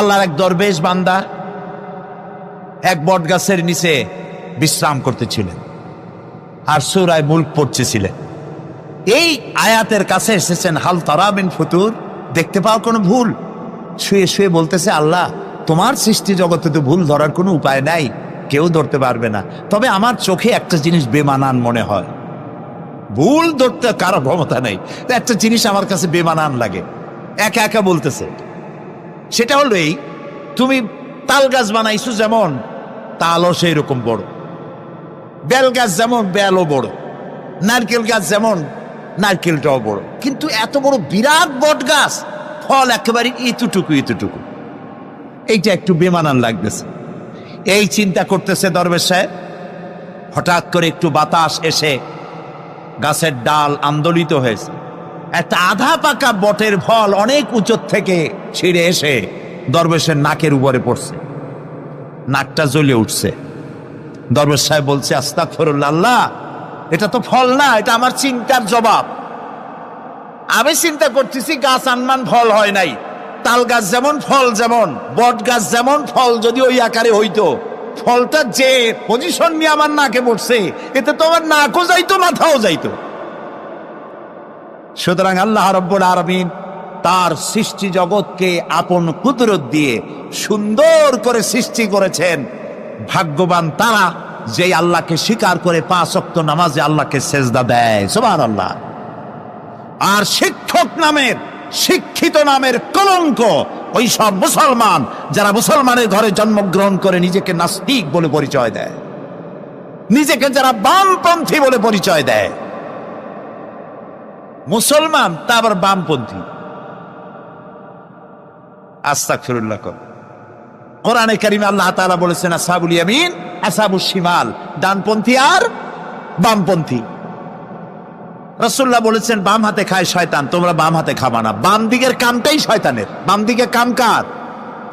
আল্লাহর এক দরবেশ বান্দা এক বট গাছের নিচে বিশ্রাম করতেছিলেন আর সূরা মুলক পড়তেছিলেন। এই আয়াতের কাছে এসেছেন, হাল তারা মিন ফুতুর, দেখতে পাও কোনো ভুল? শুয়ে শুয়ে বলতেছে, আল্লাহ তোমার সৃষ্টি জগতে তো ভুল ধরার কোনো উপায় নাই, কেউ ধরতে পারবে না, তবে আমার চোখে একটা জিনিস বেমানান মনে হয়। ভুল ধরতে কারো ক্ষমতা নেই, একটা জিনিস আমার কাছে বেমানান লাগে। একা একা বলতেছে, সেটা হলো এই, তুমি তাল গাছ বানাইছো যেমন তালও সেই রকম বড়, বেল গাছ যেমন বেলও বড়, নারকেল গাছ যেমন নারকেলটাও বড়, কিন্তু এত বড় বিরাট বট গাছ ফল একেবারে এতটুকু এতটুকু, এইটা একটু বেমানান লাগতেছে। এই চিন্তা করতেছে দরবেশ সাহেব, হঠাৎ করে একটু বাতাস এসে গাছের ডাল আন্দোলিত হয়েছে, একটা আধা পাকা বটের ফল অনেক উঁচু থেকে ছিঁড়ে এসে দরবেশের নাকের উপরে পড়ছে, নাকটা জ্বলে উঠছে। দরবেশ সাহেব বলছে, আস্তাগফিরুল্লাহ, আল্লাহ এটা তো ফল না, এটা আমার চিন্তার জবাব। আমি চিন্তা করতেছি গাছ আনমান ফল হয় নাই, তাল গাছ যেমন ফল যেমন, বট গাছ যেমন ফল যদি ওই আকারে হইতো, ফলটা যে পজিশন নিয়ে আমার নাকে পড়ছে, এতে তো আমার নাকও যাইতো মাথাও যাইতো। সুতরাং আল্লাহ রাব্বুল আলামিন তার সৃষ্টি জগৎকে আপন কুদরত দিয়ে সুন্দর করে সৃষ্টি করেছেন। ভাগ্যবান তারা যে আল্লাহকে স্বীকার করে 5 ওয়াক্ত নামাজে আল্লাহকে সেজদা দেয়, সুবহানাল্লাহ। আর শিক্ষক নামের, শিক্ষিত নামের কলঙ্ক ওই সব মুসলমান যারা মুসলমানের ঘরে জন্মগ্রহণ করে নিজেকে নাস্তিক বলে পরিচয় দেয়, নিজেকে যারা বামপন্থী বলে পরিচয় দেয়। মুসলমান তা আবার বামপন্থী, আস্তাগফিরুল্লাহ। কোরআনে কারিমে আল্লাহ তাআলা বলেছেন, আসহাবুল ইয়ামিন আসহাবুশ শিমাল, ডানপন্থী আর বামপন্থী। রাসূলুল্লাহ বলেছেন, বাম হাতে খায় শয়তান, তোমরা বাম হাতে খাবা না। বাম দিকের কামটাই শয়তানের, বাম দিকে কাম কার?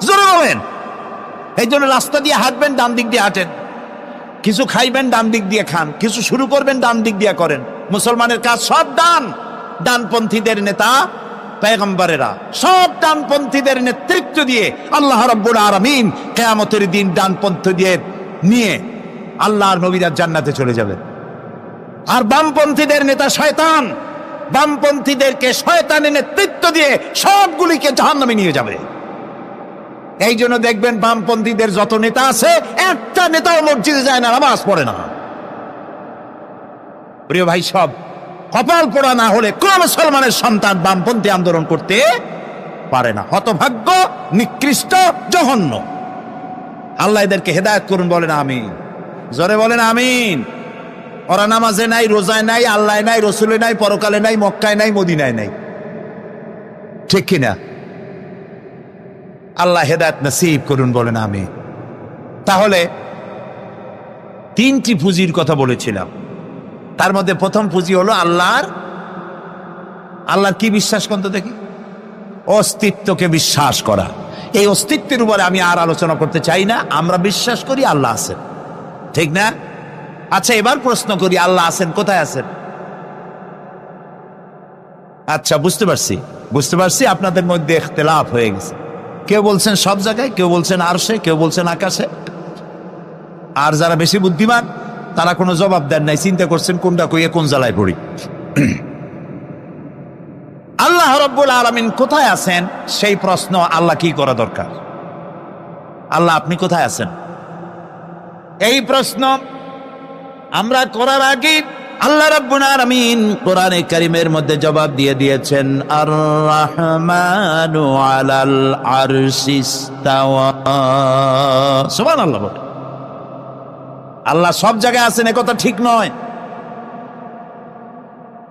জোরে বলেন। এই জন্য রাস্তা দিয়ে হাঁটবেন, ডান দিক দিয়ে হাঁটেন, কিছু খাইবেন ডান দিক দিয়ে খান, কিছু শুরু করবেন ডান দিক দিয়ে করেন। মুসলমানের কাজ সব ডান, ডানপন্থীদের নেতা পয়গম্বরেরা সব ডানপন্থীদের নেতৃত্ব দিয়ে আল্লাহ রাব্বুল আলামিন কিয়ামতের দিন ডানপন্থীদের নিয়ে আল্লাহর নবীরা জান্নাতে চলে যাবেন। আর বামপন্থীদের নেতা শয়তান, বামপন্থীদেরকে শয়তানের নেতৃত্ব দিয়ে সবগুলিকে জাহান্নামে নিয়ে যাবে। এই জন্য দেখবেন বামপন্থীদের যত নেতা আছে, একটা নেতাও মসজিদে যায় না, নামাজ পড়ে না। প্রিয় ভাই, সব কপাল পোড়া না হলে কোন মুসলমানের সন্তান বামপন্থী আন্দোলন করতে পারে না। হতভাগ্য, নিকৃষ্ট, জঘন্য। আল্লাহ এদেরকে হেদায়েত করুন, বলেন আমিন। জোরে বলেন আমিন। ওরা নামাজে নাই, রোজায় নাই, আল্লাহ নাই, রসুলে নাই, পরকালে নাই, মক্কায় নাই, মদিনায় নাই, ঠিক কিনা? আল্লাহ হেদায়েত নসিব করুন, বলেন আমিন। তাহলে 3টি পুঁজির কথা বলেছিলাম, তার মধ্যে প্রথম পুঁজি হলো আল্লাহর কি বিশ্বাস করতে দেখি? অস্তিত্বকে বিশ্বাস করা। এই অস্তিত্বের উপরে আমি আর আলোচনা করতে চাই না। আমরা বিশ্বাস করি আল্লাহ আছেন, ঠিক না? আচ্ছা, এবার প্রশ্ন করি, আল্লাহ আছেন, কোথায় আছেন? আচ্ছা, বুঝতে পারছি আপনাদের মধ্যে ইখতিলাফ হয়ে গেছে। কেউ বলছেন সব জায়গায়, কেউ বলছেন আরশে, কেউ বলছেন আকাশে। আর যারা বেশি বুদ্ধিমান তারা কোনো জবাব দেন নাই, চিন্তা করছেন কোনটা কইয়ে কোন জ্বালায় পড়ি। আল্লাহ রাব্বুল আলামিন কোথায় আছেন সেই প্রশ্ন আল্লাহ কি করা দরকার? আল্লাহ আপনি কোথায় আছেন, এই প্রশ্ন আমরা করার আগে আল্লাহ রাব্বুল আলামিন কোরআনে কারীমের মধ্যে জবাব দিয়ে দিয়েছেন, আর রাহমানু আলাল আরশিস ইসতাওয়া। সুবহানাল্লাহ। আল্লাহ সব জায়গায় আছেন এ কথা ঠিক নয়।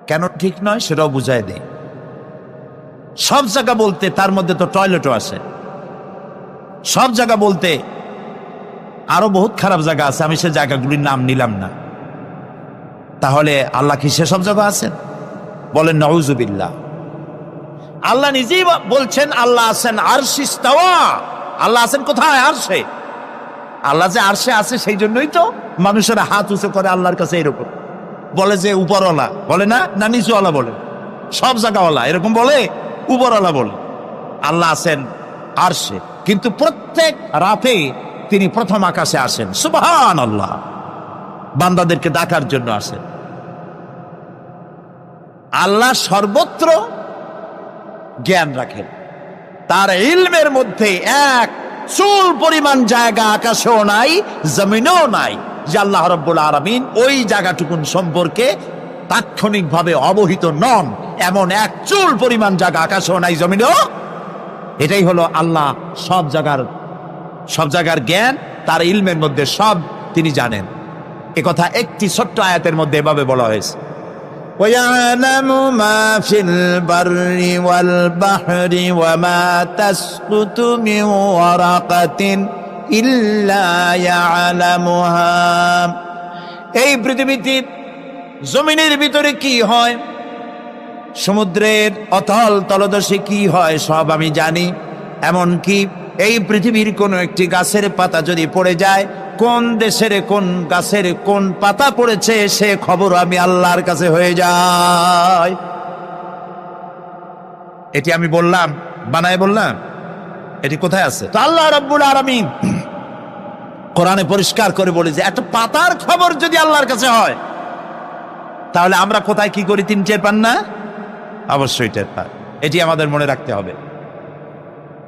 কেন ঠিক নয় সেটাও বুঝাই দেই। সব জায়গা বলতে তার মধ্যে তো টয়লেটও আছে। সব জায়গা বলতে আরো বহুত খারাপ জায়গা আছে, আমি সে জায়গাগুলির নাম নিলাম না। তাহলে আল্লাহ কি সেসব জায়গা আছেন? বলেন নাউজুবিল্লাহ। আল্লাহ নিজেই বলছেন আল্লাহ আছেন আরশে ইসতাওয়া। আল্লাহ আছেন কোথায়? আরশে। আল্লাহ যে আরশে আছে সেই জন্যই তো মানুষেরা হাত উঁচু করে আল্লাহর কাছে, এরকম বলে যে উপরওয়ালা, বলে না, না নিচুওয়ালা বলে, সব জায়গাওয়ালা এরকম বলে, উপরওয়ালা বলে। আল্লাহ আছেন আরশে। কিন্তু প্রত্যেক রাতে তিনি প্রথম আকাশে আসেন। সুবহানাল্লাহ, বান্দাদেরকে ডাকার জন্য আসেন। আল্লাহ সর্বত্র জ্ঞান রাখেন, তার ইলমের মধ্যে এক চুল পরিমাণ জায়গা আকাশেও নাই, জমিনেও নাই যে আল্লাহ রাব্বুল আলামিন ওই জায়গাটুকুন সম্পর্কে তাৎক্ষণিকভাবে অবহিত নন। এমন এক চুল পরিমাণ জায়গা আকাশেও নাই, জমিনেও। এটাই হলো আল্লাহ সব জায়গার জ্ঞান, তার ইলমের মধ্যে সব তিনি জানেন। এ কথা একটি ছোট্ট আয়াতের মধ্যে এভাবে বলা হয়েছে, وَيَعْلَمُ مَا فِي الْبَرِّ وَالْبَحْرِ وَمَا تَسْقُطُ مِنْ وَرَقَةٍ إِلَّا يَعْلَمُهَا। এই পৃথিবীতে জমিনের ভিতরে কি হয়, সমুদ্রের অতল তলদেশে কি হয়, সব আমি জানি। এমনকি এই পৃথিবীর কোন একটি গাছের পাতা যদি পড়ে যায়, কোন দেশের কোন গাছের কোন পাতা পড়েছে সে খবর আমি আল্লাহর কাছে হয়ে যায়। এটি আমি বললাম, বানায় বললাম? এটি কোথায় আছে? তো আল্লাহ রাব্বুল আলামিন কোরআনে পরিষ্কার করে বলে যে একটা পাতার খবর যদি আল্লাহর কাছে হয়, তাহলে আমরা কোথায় কি করি তিনি টের পান না? অবশ্যই টের পান। এটি আমাদের মনে রাখতে হবে।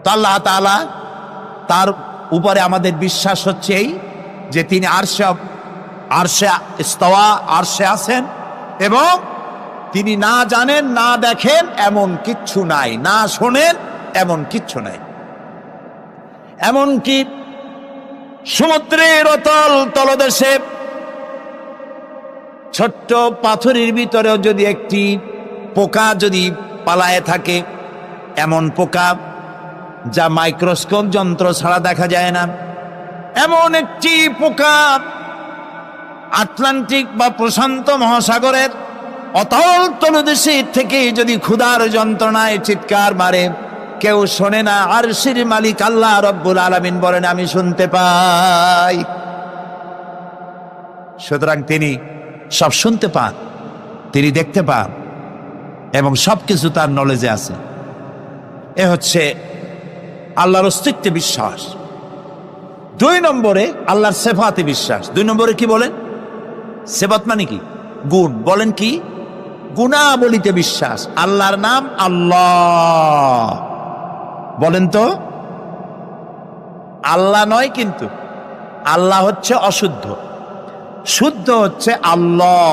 তো আল্লাহ তাআলা, তার উপরে আমাদের বিশ্বাস হচ্ছে এই যে তিনি আরশে ইস্তাওয়া, আরশে আছেন, এবং তিনি না জানেন না দেখেন এমন কিচ্ছু নাই, না শোনেন এমন কিচ্ছু নাই। এমনকি সমুদ্রের অতল তলদেশে ছোট্ট পাথরের ভিতরেও যদি একটি পোকা যদি পালায়ে থাকে, এমন পোকা যা মাইক্রোস্কোপ যন্ত্র ছাড়া দেখা যায় না, এমন একটি পোকা আটলান্টিক বা প্রশান্ত মহাসাগরের অতল তলদেশে থেকে যদি ক্ষুধার যন্ত্রণায় চিৎকার মারে, কেউ শোনে না। আরশের মালিক আল্লাহ রাব্বুল আলামিন বলেন আমি শুনতে পাই। সুতরাং তিনি সব শুনতে পান, তিনি দেখতে পান, এবং সবকিছু তার নলেজে আছে। এ হচ্ছে আল্লাহর অস্তিত্বে বিশ্বাস। 2 নম্বরে আল্লাহর সিফাতে বিশ্বাস। 2 নম্বরে কি বলেন? সিফাত মানে কি? গুণ। বলেন কি? গুণাবলীতে বিশ্বাস। আল্লাহর নাম আল্লাহ, বলেন তো? আল্লাহ নয়, কিন্তু আল্লাহ হচ্ছে অশুদ্ধ, শুদ্ধ হচ্ছে আল্লাহ।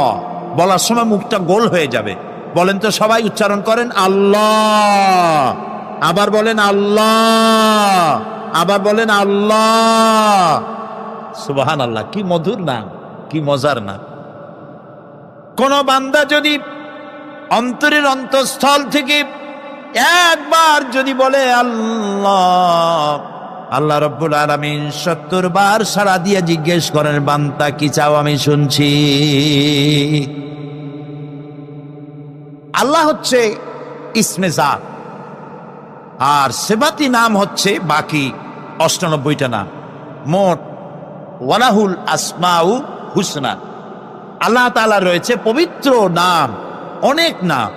বলার সময় মুখটা গোল হয়ে যাবে। বলেন তো, সবাই উচ্চারণ করেন আল্লাহ, আবার বলেন আল্লাহ, আবার বলেন আল্লাহ। সুবহানাল্লাহ, কি মধুর নাম, কি মজার নাম। কোন বান্দা যদি অন্তরের অন্তঃস্থল থেকে একবার যদি বলে আল্লাহ, আল্লাহ রাব্বুল আলামিন 70 বার সাড়া দিয়ে জিজ্ঞেস করেন বান্দা কি চাও, আমি শুনছি। আল্লাহ হচ্ছে ইসমে জাত, আর সিফাতি নাম হচ্ছে বাকি 98টা নাম। মোট ওয়ালাহুল আসমাউ হুসনা, আল্লাহ তাআলা রয়েছে পবিত্র নাম, অনেক নাম,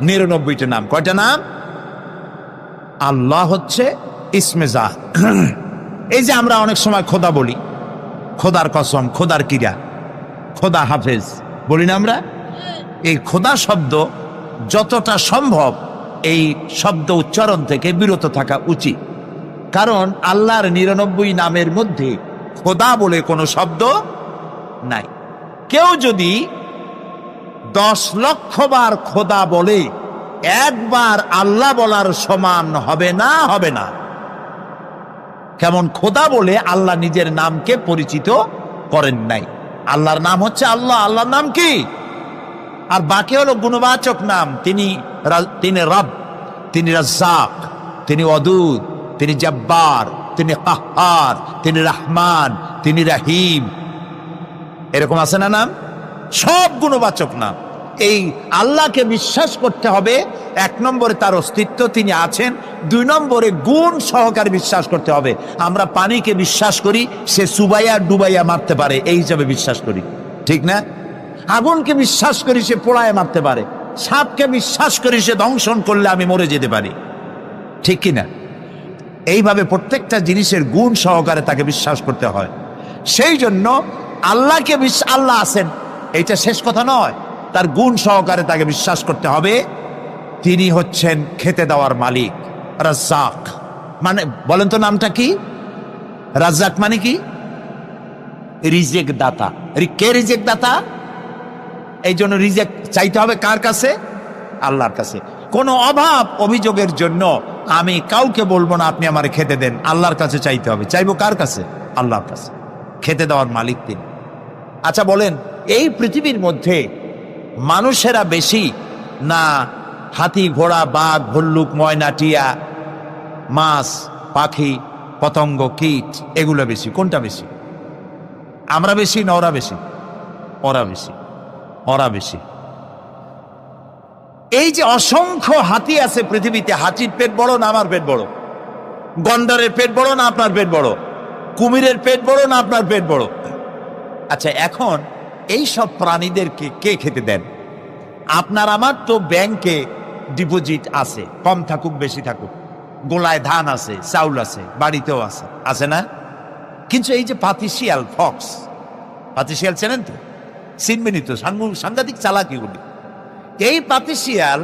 99টা নাম। কয়টা নাম? আল্লাহ হচ্ছে ইসমে জাত। এই যে আমরা অনেক সময় খোদা বলি, খোদার কসম, খোদার কিরা, খোদা হাফেজ বলি না আমরা? এই খোদা শব্দ যতটা সম্ভব এই শব্দ উচ্চারণ থেকে বিরত থাকা উচিত, কারণ আল্লাহর 99 নামের মধ্যে খোদা বলে কোনো শব্দ নাই। কেউ যদি 10 লক্ষ বার খোদা বলে, একবার আল্লাহ বলার সমান হবে না, হবে না। কেমন খোদা বলে আল্লাহ নিজের নামকে পরিচিত করেন নাই। আল্লাহর নাম হচ্ছে আল্লাহ, আল্লাহর নাম কি? আর বাকি হলো গুণবাচক নাম। তিনি রব, তিনি রাজ্জাক, তিনি ওয়াদুদ, তিনি জব্বার, তিনি কাহ্হার, তিনি রহমান, তিনি রহিম। এরকম আছে না নাম? সব গুণবাচক নাম। এই আল্লাহকে বিশ্বাস করতে হবে। 1 নম্বরে তার অস্তিত্ব, তিনি আছেন। 2 নম্বরে গুণ সহকারে বিশ্বাস করতে হবে। আমরা পানিকে বিশ্বাস করি সে চুবাইয়া ডুবাইয়া মারতে পারে, এই হিসাবে বিশ্বাস করি, ঠিক না? আগুনকে বিশ্বাস করি সে পোড়ায় মারতে পারে। সাপকে বিশ্বাস করি সে দংশন করলে আমি মরে যেতে পারি, ঠিক কিনা? এইভাবে প্রত্যেকটা জিনিসের গুণ সহকারে তাকে বিশ্বাস করতে হয়। সেই জন্য আল্লাহকে আল্লাহ আছেন এইটা শেষ কথা নয়, তার গুণ সহকারে তাকে বিশ্বাস করতে হবে। তিনি হচ্ছেন খেতে দেওয়ার মালিক, রাজ্জাক। মানে বলেন তো নামটা কি? রাজ্জাক মানে কি? রিজেক দাতা। কে রিজেক দাতা? এই জন্য রিজেক চাইতে হবে কার কাছে? আল্লাহর কাছে। কোনো অভাব অভিযোগের জন্য আমি কাউকে বলবো না আপনি আমারে খেতে দেন, আল্লাহর কাছে চাইতে হবে। চাইবো কার কাছে? আল্লাহর কাছে। খেতে দেওয়ার মালিক তিনি। আচ্ছা বলেন, এই পৃথিবীর মধ্যে মানুষেরা বেশি না হাতি, ঘোড়া, বাঘ, ভল্লুক, ময়না, টিয়া, মাছ, পাখি, পতঙ্গ, কীট এগুলো বেশি? কোনটা বেশি? আমরা বেশি না ওরা বেশি? ওরা বেশি। ওরা বেশি। এই যে অসংখ্য হাতি আছে পৃথিবীতে, হাতির পেট বড় না আমার পেট বড়? গন্ডারের পেট বড় না আপনার পেট বড়? কুমিরের পেট বড় না আপনার পেট বড়? আচ্ছা, এখন এই সব প্রাণীদেরকে কে খেতে দেন? আপনার আমার তো ব্যাংকে ডিপোজিট আছে, কম থাকুক বেশি থাকুক, গোলায় ধান আছে, চাউল আছে, বাড়িতেও আছে, আছে না? কিন্তু এই যে পাতিশিয়াল, ফক্স, পাতিশিয়াল চেনেন তো? চিনবেনই তো, সাংঘাতিক চালাকিগুলি। এই পাতিশিয়াল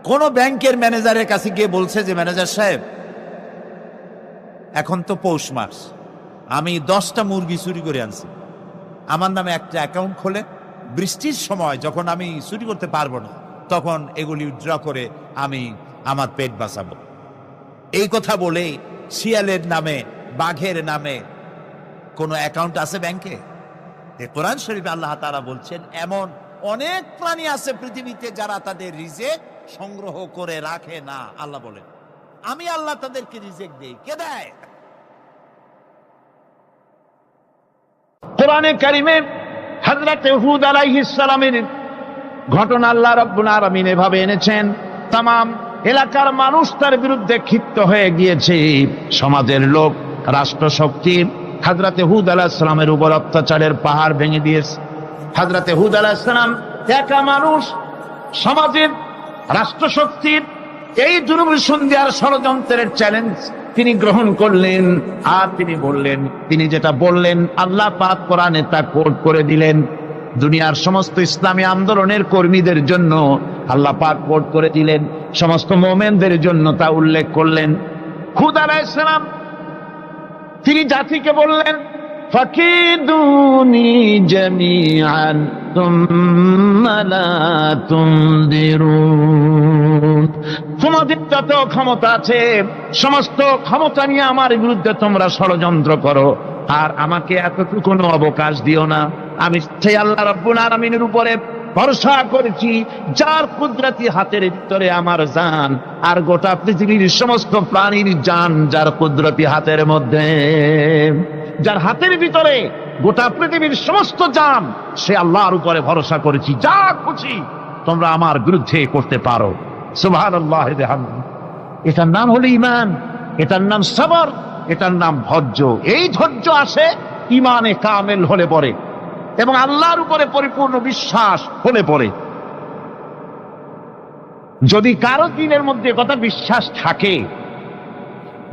কোন ব্যাংকের ম্যানেজারের কাছে গিয়ে বলছে যে ম্যানেজার সাহেব, এখন তো পৌষ মাস, আমি 10টা মুরগি চুরি করে আনছি, আমার নামে একটা অ্যাকাউন্ট খোলে, বৃষ্টির সময় যখন আমি চুরি করতে পারবো না তখন এগুলি উইথড্র করে আমি আমার পেট বাঁচাবো। এই কথা বলে শিয়ালের নামে, বাঘের নামে কোনো অ্যাকাউন্ট আছে ব্যাংকে? কোরআন শরীফে আল্লাহ তাআলা বলছেন এমন অনেক প্রাণী আছে পৃথিবীতে যারা তাদের রিজেক সংগ্রহ করে রাখে না। আল্লাহ বলেন আমি আল্লাহ তাদেরকে রিজেক দেই। কে দেয়? কোরআনে কারিমে হযরত হুদ আলাইহিস সালামের ঘটনা আল্লাহ রাব্বুল আলামিন এভাবে এনেছেন, তামাম এলাকার মানুষ তার বিরুদ্ধে ক্ষিপ্ত হয়ে গিয়েছে। সমাজের লোক, রাষ্ট্রশক্তি হযরত হুদ আলাইহিস সালামের উপর অত্যাচারের পাহাড় ভেঙে দিয়েছে। হযরত হুদ আলাইহিস সালাম একা মানুষ, সমাজের রাষ্ট্রশক্তির এই দুর্বিসন্ধির ষড়যন্ত্রের চ্যালেঞ্জ তিনি গ্রহণ করলেন। আর তিনি বললেন, তিনি যেটা বললেন আল্লাহ পাক কোরআনে তা কোট করে দিলেন। দুনিয়ার সমস্ত ইসলামী আন্দোলনের কর্মীদের জন্য আল্লাহ পাক কোট করে দিলেন, সমস্ত মুমিনদের জন্য তা উল্লেখ করলেন। হুদ আলাইহিস সালাম তিনি জাতিকে বললেন, ফাকিদুনি জামিআন তুম্মা লা তুনদিরুন। তোমাদের যত ক্ষমতা আছে সমস্ত ক্ষমতা নিয়ে আমার বিরুদ্ধে তোমরা ষড়যন্ত্র করো, আর আমাকে এতটুকু অবকাশ দিও না। আমি সেই আল্লাহ রাব্বুল আলামিনের উপরে ভরসা করেছি যার কুদরতি হাতের ভিতরে আমার জান, আর গোটা পৃথিবীর সমস্ত প্রাণীর জান যার কুদরতি হাতের মধ্যে, যার হাতের ভিতরে গোটা পৃথিবীর সমস্ত জান, সে আল্লাহর উপরে ভরসা করেছি, যা খুশি তোমরা আমার বিরুদ্ধে করতে পারো। সুবহানাল্লাহ। এটার নাম হলো ঈমান, এটার নাম সবর, এটার নাম ধৈর্য। এই ধৈর্য আসে ঈমানে কামেল হলে পরে এবং আল্লাহর উপরে পরিপূর্ণ বিশ্বাস হলে পরে। যদি কারো দিনের মধ্যে কথা বিশ্বাস থাকে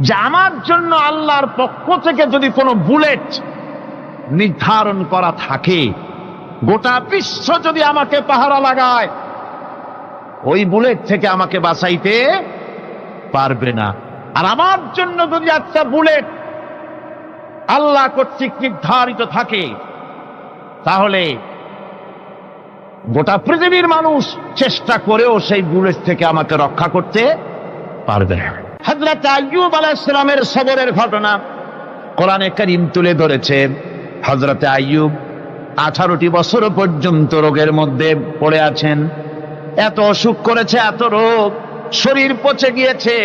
যে আমার জন্য আল্লাহর পক্ষ থেকে যদি কোনো বুলেট নির্ধারণ করা থাকে, গোটা বিশ্ব যদি আমাকে পাহারা লাগায়, ওই বুলেট থেকে আমাকে বাঁচাইতে পারবে না। আর আমার জন্য যদি একটা বুলেট আল্লাহ কর্তৃক নির্ধারিত থাকে, তাহলে গোটা পৃথিবীর মানুষ চেষ্টা করেও সেই বুলেট থেকে আমাকে রক্ষা করতে পারবে না। হযরত আইয়ুব আলাইহিস সালামের সবরের ঘটনা কোরআনে কারীম তুলে ধরেছে। হযরত আইয়ুব 18টি বছর পর্যন্ত রোগের মধ্যে পড়ে আছেন। এত অসুখ করেছে, এত রোগ, শরীর পচে গিয়েছে,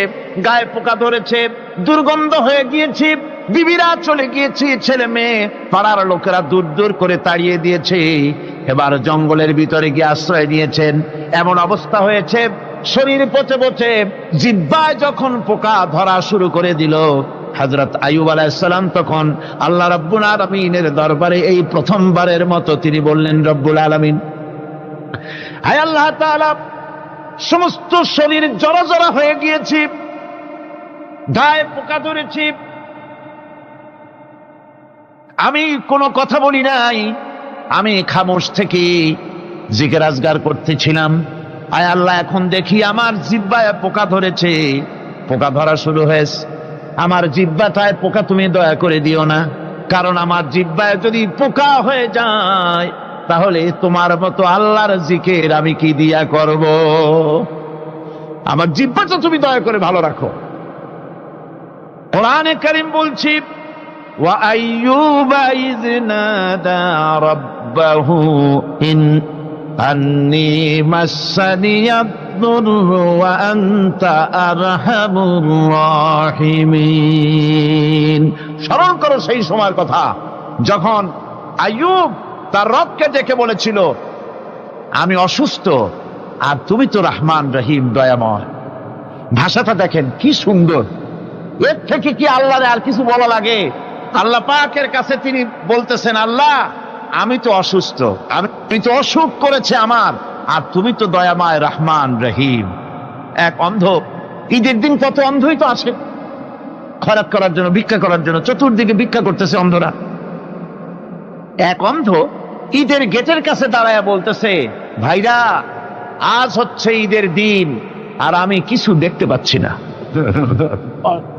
গায়ে পোকা ধরেছে, দুর্গন্ধ হয়ে গিয়েছে, বিবিরা চলে গিয়েছে, ছেলে মেয়ে পাড়ার লোকেরা দূর দূর করে তাড়িয়ে দিয়েছে। এবার জঙ্গলের ভিতরে গিয়ে আশ্রয় নিয়েছেন। এমন অবস্থা হয়েছে, শরীর পচে পচে জিহ্বায় যখন পোকা ধরা শুরু করে দিল, হযরত আইয়ুব আলাইহিস সালাম তখন আল্লাহ রাব্বুল আলামিনের দরবারে এই প্রথমবারের মতো তিনি বললেন, রব্বুল আলামিন, হায় আল্লাহ তাআলা, সমস্ত শরীর জড়া জড়া হয়ে গিয়েছে, গায়ে পোকা ধরেছি, আমি কোনো কথা বলি নাই, আমি খামোশ থেকে জিকির আজগার করতেছিলাম। আয় আল্লাহ, এখন দেখি আমার জিহ্বায় পোকা ধরেছে, পোকা ধরা শুরু হয়েছে। আমার জিহ্বাটায় পোকা তুমি দয়া করে দিও না, কারণ আমার জিহ্বায় যদি পোকা হয়ে যায় তাহলে তোমার মতো আল্লাহর জিকির আমি কি দিয়া করব? আমার জিহ্বাটা তুমি দয়া করে ভালো রাখো। কোরআনে কারীম বলছি, وَأَيُّوبَ إِذْ نَادَى رَبَّهُ أَنِّي مَسَّنِيَ الضُّرُّ وَأَنْتَ أَرْحَمُ الراحمين। স্মরণ করো সেই সময়ের কথা যখন আইয়ুব তার রবকে ডেকে বলেছিল, আমি অসুস্থ আর তুমি তো রহমান রহিম, দয়াময়। ভাষাটা দেখেন কি সুন্দর, এর থেকে কি আল্লাহর আর কিছু বলা লাগে? আল্লাহ পাকের কাছে তিনি বলতেছেন, আল্লাহ আমি তো অসুস্থ, আমি তো অসুখ করেছে আমার, আর তুমি তো দয়াময় রহমান রহিম। এক অন্ধ, ঈদের দিন কত অন্ধই তো আসে খয়রাত করার জন্য, ভিক্ষা করার জন্য, চতুর্দিকে ভিক্ষা করতেছে অন্ধরা। এক অন্ধ ঈদের গেটের কাছে দাঁড়ায় বলতেছে, ভাইরা আজ হচ্ছে ঈদের দিন আর আমি কিছু দেখতে পাচ্ছি না।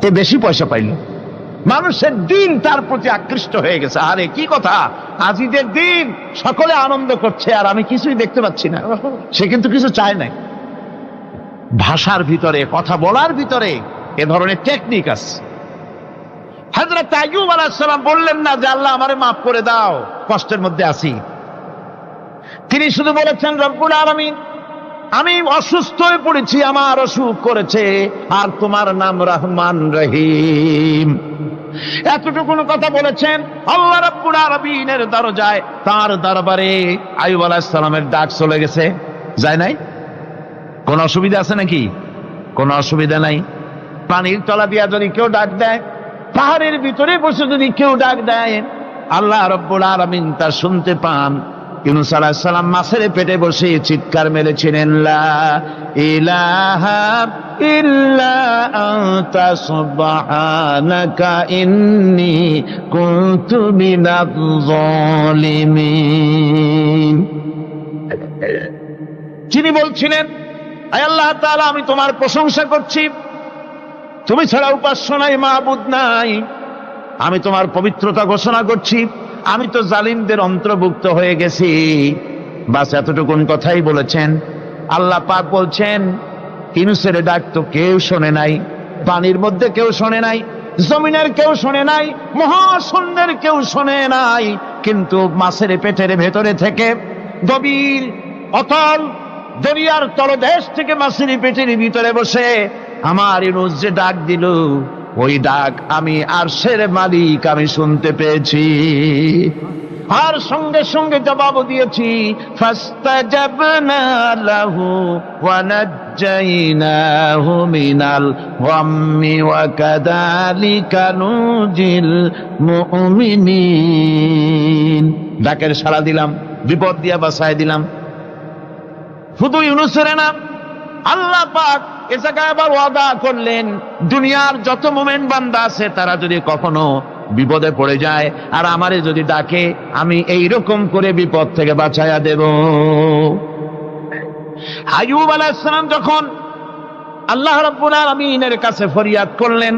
এ বেশি পয়সা পাইল, মানুষের দিন তার প্রতি আকৃষ্ট হয়ে গেছে। আরে কি কথা, আজ ঈদের দিন, সকলে আনন্দ করছে আর আমি কিছুই দেখতে পাচ্ছি না। সে কিন্তু কিছু চায় নাই। ভাষার ভিতরে, কথা বলার ভিতরে এ ধরনের টেকনিক আছে। হযরত আইয়ুব আলাইহিস সালাম বললেন না যে আল্লাহ আমারে মাফ করে দাও, কষ্টের মধ্যে আছি। তিনি শুধু বলেছেন, রব্বুল আলামিন আমি অসুস্থ হয়ে পড়েছি, আমার অসুখ করেছে, আর তোমার নাম রহমান রহিম। এতটুকু কথা বলেছেন। আল্লাহ রাব্বুল আলামিনের দরজায়, তার দরবারে আইয়ুব আলাইহিস সালামের ডাক চলে গেছে। যায় নাই? কোন অসুবিধা আছে নাকি? কোন অসুবিধা নাই। পানির তলা দিয়া যদি কেউ ডাক দেয়, পাহাড়ের ভিতরে বসে যদি কেউ ডাক দেয়, আল্লাহ রাব্বুল আলামিন তা শুনতে পান। ইউনূস আলাইহিস সালাম মাছের পেটে বসে চিৎকার মেরেছিলেন, লা ইলাহা ইল্লা আনতা সুবহানাকা ইন্নী কুনতু মিনাজ জালিমিন। যিনি বলছিলেন, আয় আল্লাহ তাআলা আমি তোমার প্রশংসা করছি, তুমি ছাড়া উপাস্য নাই, মাবুদ নাই। আমি তোমার পবিত্রতা ঘোষণা করছি, আমি তো জালিমদের অন্তর্ভুক্ত হয়ে গেছি। বাস এতটুকুন কথাই বলেছেন। আল্লাহ পাক বলছেন, ইউনূসের ডাক তো কেউ শোনে নাই, পানির মধ্যে কেউ শোনে নাই, জমিনের কেউ শোনে নাই, মহাশূন্যের কেউ শোনে নাই, কিন্তু মাছের পেটের ভেতরে থেকে, গভীর অতল দরিয়ার তলদেশ থেকে মাছের পেটের ভিতরে বসে আমার ইউনূস যে ডাক দিল, ওই ডাক আমি আরশের মালিক আমি শুনতে পেয়েছি, আর সঙ্গে সঙ্গে জবাব দিয়েছি। ফাস্তাজাবনা লাহু ওয়া নাজ্জাইনাহু মিনাল গাম্মি ওয়া কাযালিকা নুজিল মুমিনিন। ডাকের সাড়া দিলাম, বিপদ দিয়া বাঁচায় দিলাম। শুধু ইউনূসের না, আল্লাহ পাক এ জায়গায় আবার ওয়াদা করলেন, দুনিয়ার যত মুমিন বান্দা আছে তারা যদি কখনো বিপদে পড়ে যায় আর আমারে যদি ডাকে, আমি এইরকম করে বিপদ থেকে বাঁচায়া দেব। আইয়ুব আলাইহিস সালাম যখন আল্লাহ রাব্বুল আলামিনের কাছে ফরিয়াদ করলেন,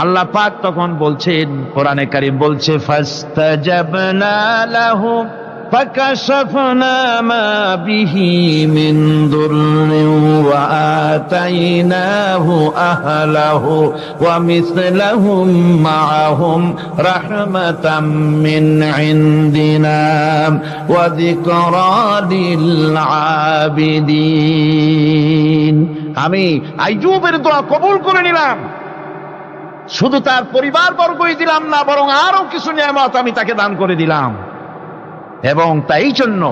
আল্লাহ পাক তখন বলছেন, কোরআনে কারীম বলছে, ফাস্তাজাবনা লাহু فكشفنا ما به من ضر وآتيناه أهله ومثلهم معهم رحمة من عندنا وذكرى للعابدين। আমি আইয়ুবের দোয়া কবুল করে নিলাম, শুধু তার পরিবার বর্গই দিলাম না, বরং আরো কিছু নিয়ামত আমি তাকে দান করে দিলাম। এবং তাই জন্য,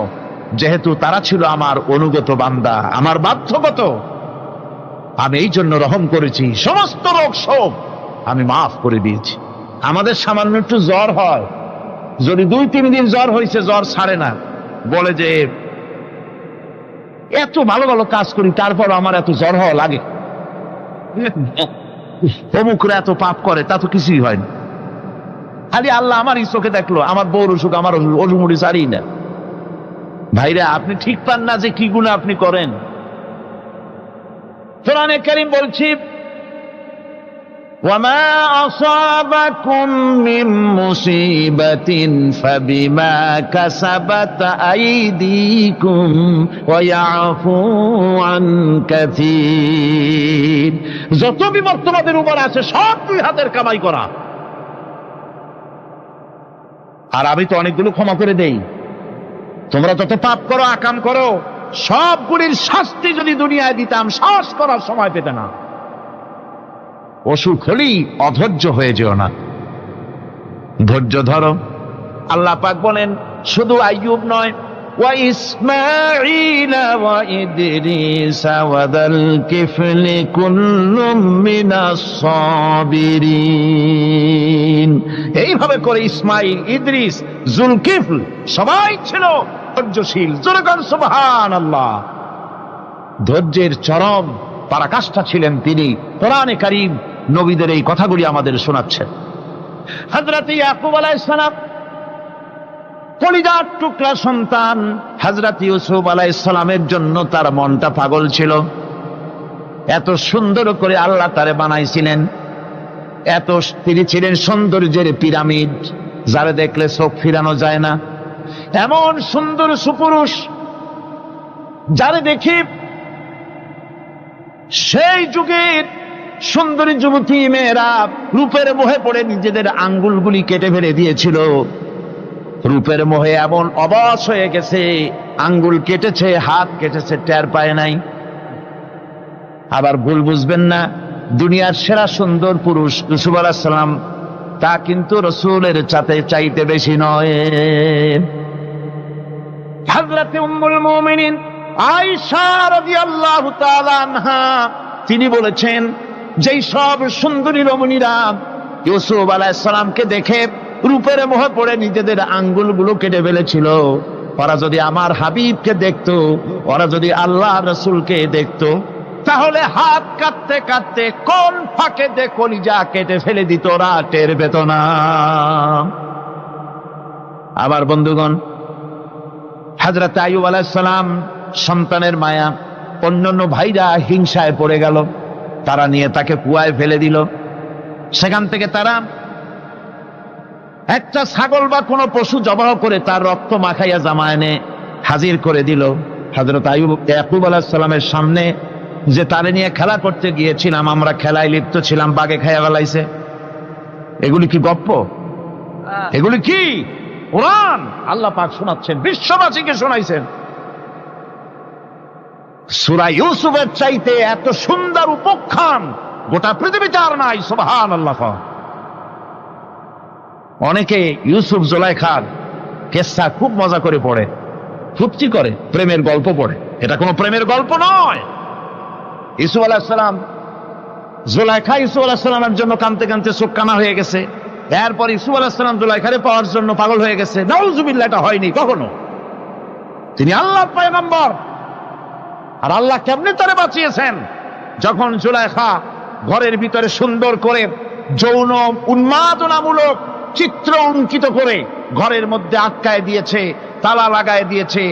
যেহেতু তারা ছিল আমার অনুগত বান্দা, আমার বাধ্যগত, আমি এই জন্য রহম করেছি, সমস্ত রোগ শোক আমি মাফ করে দিয়েছি। আমাদের সামান্য একটু জ্বর হয়, যদি 2-3 দিন জ্বর হয়েছে, জ্বর ছাড়ে না, বলে যে এত ভালো ভালো কাজ করি তারপর আমার এত জ্বর হওয়া লাগে। অমুকরা এত পাপ করে, তা তো কিছুই হয় না। খালি আল্লাহ আমার চোখে দেখলো, আমার বউর অসুখ, আমার অসুমুড়ি সারি না। ভাইরা, আপনি ঠিক পান না যে কি গুনাহ আপনি করেন। কোরআনে কারীম বলছি, ওয়ামা আসাবাকুম মিন মুসিবাতিন ফাবিমা কাসাবাত আইদিকুম ওয়া ইয়াফু আন কাসীর। যত বিপদ তোমাদের উপর আছে সব দুই হাতের কামাই করা। আর আমি তো অনেকগুলো ক্ষমা করে দেই। তোমরা যত পাপ করো, আকাম করো, সবগুলির শাস্তি যদি দুনিয়ায় দিতাম, শ্বাস করার সময় পেতে না। অসুখ হলেই অধৈর্য হয়ে যেও না, ধৈর্য ধরো। আল্লাহ পাক বলেন, শুধু আইয়ুব নয়, ওয়া ইসমাঈল ওয়া ইদরিস ওয়া যাল কিফলি কুল্লুম মিনাস সাবিরিন। এইভাবে করে ইসমাঈল, ইদ্রিস, জুলকিফল সবাই ছিল ধৈর্যশীল। জোরে বলেন সুবহানাল্লাহ। ধৈর্যের চরম পরাকাষ্ঠা ছিলেন তিনি। কোরআনে কারীম নবীদের এই কথাগুলি আমাদের শোনাচ্ছেন। হযরত ইয়াকুব আলাইহিস সালাম, কলিজার টুকরা সন্তান হযরত ইউসুফ আলাইহিস সালামের জন্য তার মনটা পাগল ছিল। এত সুন্দর করে আল্লাহ তারে বানাইছিলেন, এত তিনি ছিলেন সৌন্দর্যের পিরামিড, যারে দেখলে চোখ ফিরানো যায় না। এমন সুন্দর সুপুরুষ, যারে দেখি সেই যুগের সুন্দরী যুবতী মেয়েরা রূপের মোহে পড়ে নিজেদের আঙ্গুলগুলি কেটে ফেলে দিয়েছিল। রূপের মোহে এমন অবশ হয়ে গেছে, আঙ্গুল কেটেছে, হাত কেটেছে, টের পায় নাই। আবার ভুল বুঝবেন না, দুনিয়ার সেরা সুন্দর পুরুষ ইউসুফ আলাইহিস সালাম, তা কিন্তু রাসূলের চাইতে বেশি নয়। হযরত উম্মুল মুমিনিন আয়েশা রাদিয়াল্লাহু তাআলা আনহা তিনি বলেছেন, যেই সব সুন্দরী রমণীরা ইউসুফ আলাইহিস সালামকে দেখে রূপের মোহে পড়ে নিজেদের আঙ্গুলগুলো কেটে ফেলেছিল, ওরা যদি আমার হাবিবকে দেখতো, ওরা যদি আল্লাহ রাসূলকে দেখতো, তাহলে হাত কাটতে কাটতে কোন ফাঁকে দিয়ে কলিজা কেটে ফেলে দিত, ওরা টের পেত না। আবার বন্ধুগণ, হযরত আইয়ুব আলাইহিস সালাম সন্তানের মায়া, অন্যান্য ভাইরা হিংসায় পড়ে গেল, তারা নিয়ে তাকে কুয়ায় ফেলে দিল। সেখান থেকে তারা একটা ছাগল বা কোনো পশু জবাহ করে তার রক্ত মাখাইয়া জামা এনে হাজির করে দিল হযরত ইয়াকুব আলাইহিস সালামের সামনে, যে তারে নিয়ে খেলা করতে গিয়েছিলাম, আমরা খেলায় লিপ্ত ছিলাম, বাগে খাইয়া ফেলাইছে। এগুলি কি গপ্প? এগুলি কি কোরআন? আল্লাহ পাক শোনাচ্ছেন, বিশ্ববাসীকে শোনাইছেন। সূরা ইউসুফের চাইতে এত সুন্দর উপাখ্যান গোটা পৃথিবীতে আর নাই। সুবহানাল্লাহ। অনেকে ইউসুফ জুলাইখার কেসা খুব মজা করে পড়ে, ফুর্তি করে, প্রেমের গল্প পড়ে। এটা কোনো প্রেমের গল্প নয়। ইউসুফ আলাইহিস সালাম, জুলাইখা ইউসুফ আলাইহিস সালামের জন্য কাঁদতে কাঁদতে চোখ কানা হয়ে গেছে। এরপর ইউসুফ আলাইহিস সালাম জুলাইখারে পাওয়ার জন্য পাগল হয়ে গেছে। নাউজুবিল্লাহ, এটা হয়নি কখনো। তিনি আল্লাহর পয়গম্বর। আর আল্লাহ কেমনে তারে বাঁচিয়েছেন? যখন জুলাইখা ঘরের ভিতরে সুন্দর করে যৌন উন্মাদনামূলক চিত্র অঙ্কিত করে ঘরের মধ্যে আটকায় দিয়েছে, তালা লাগায় দিয়েছে,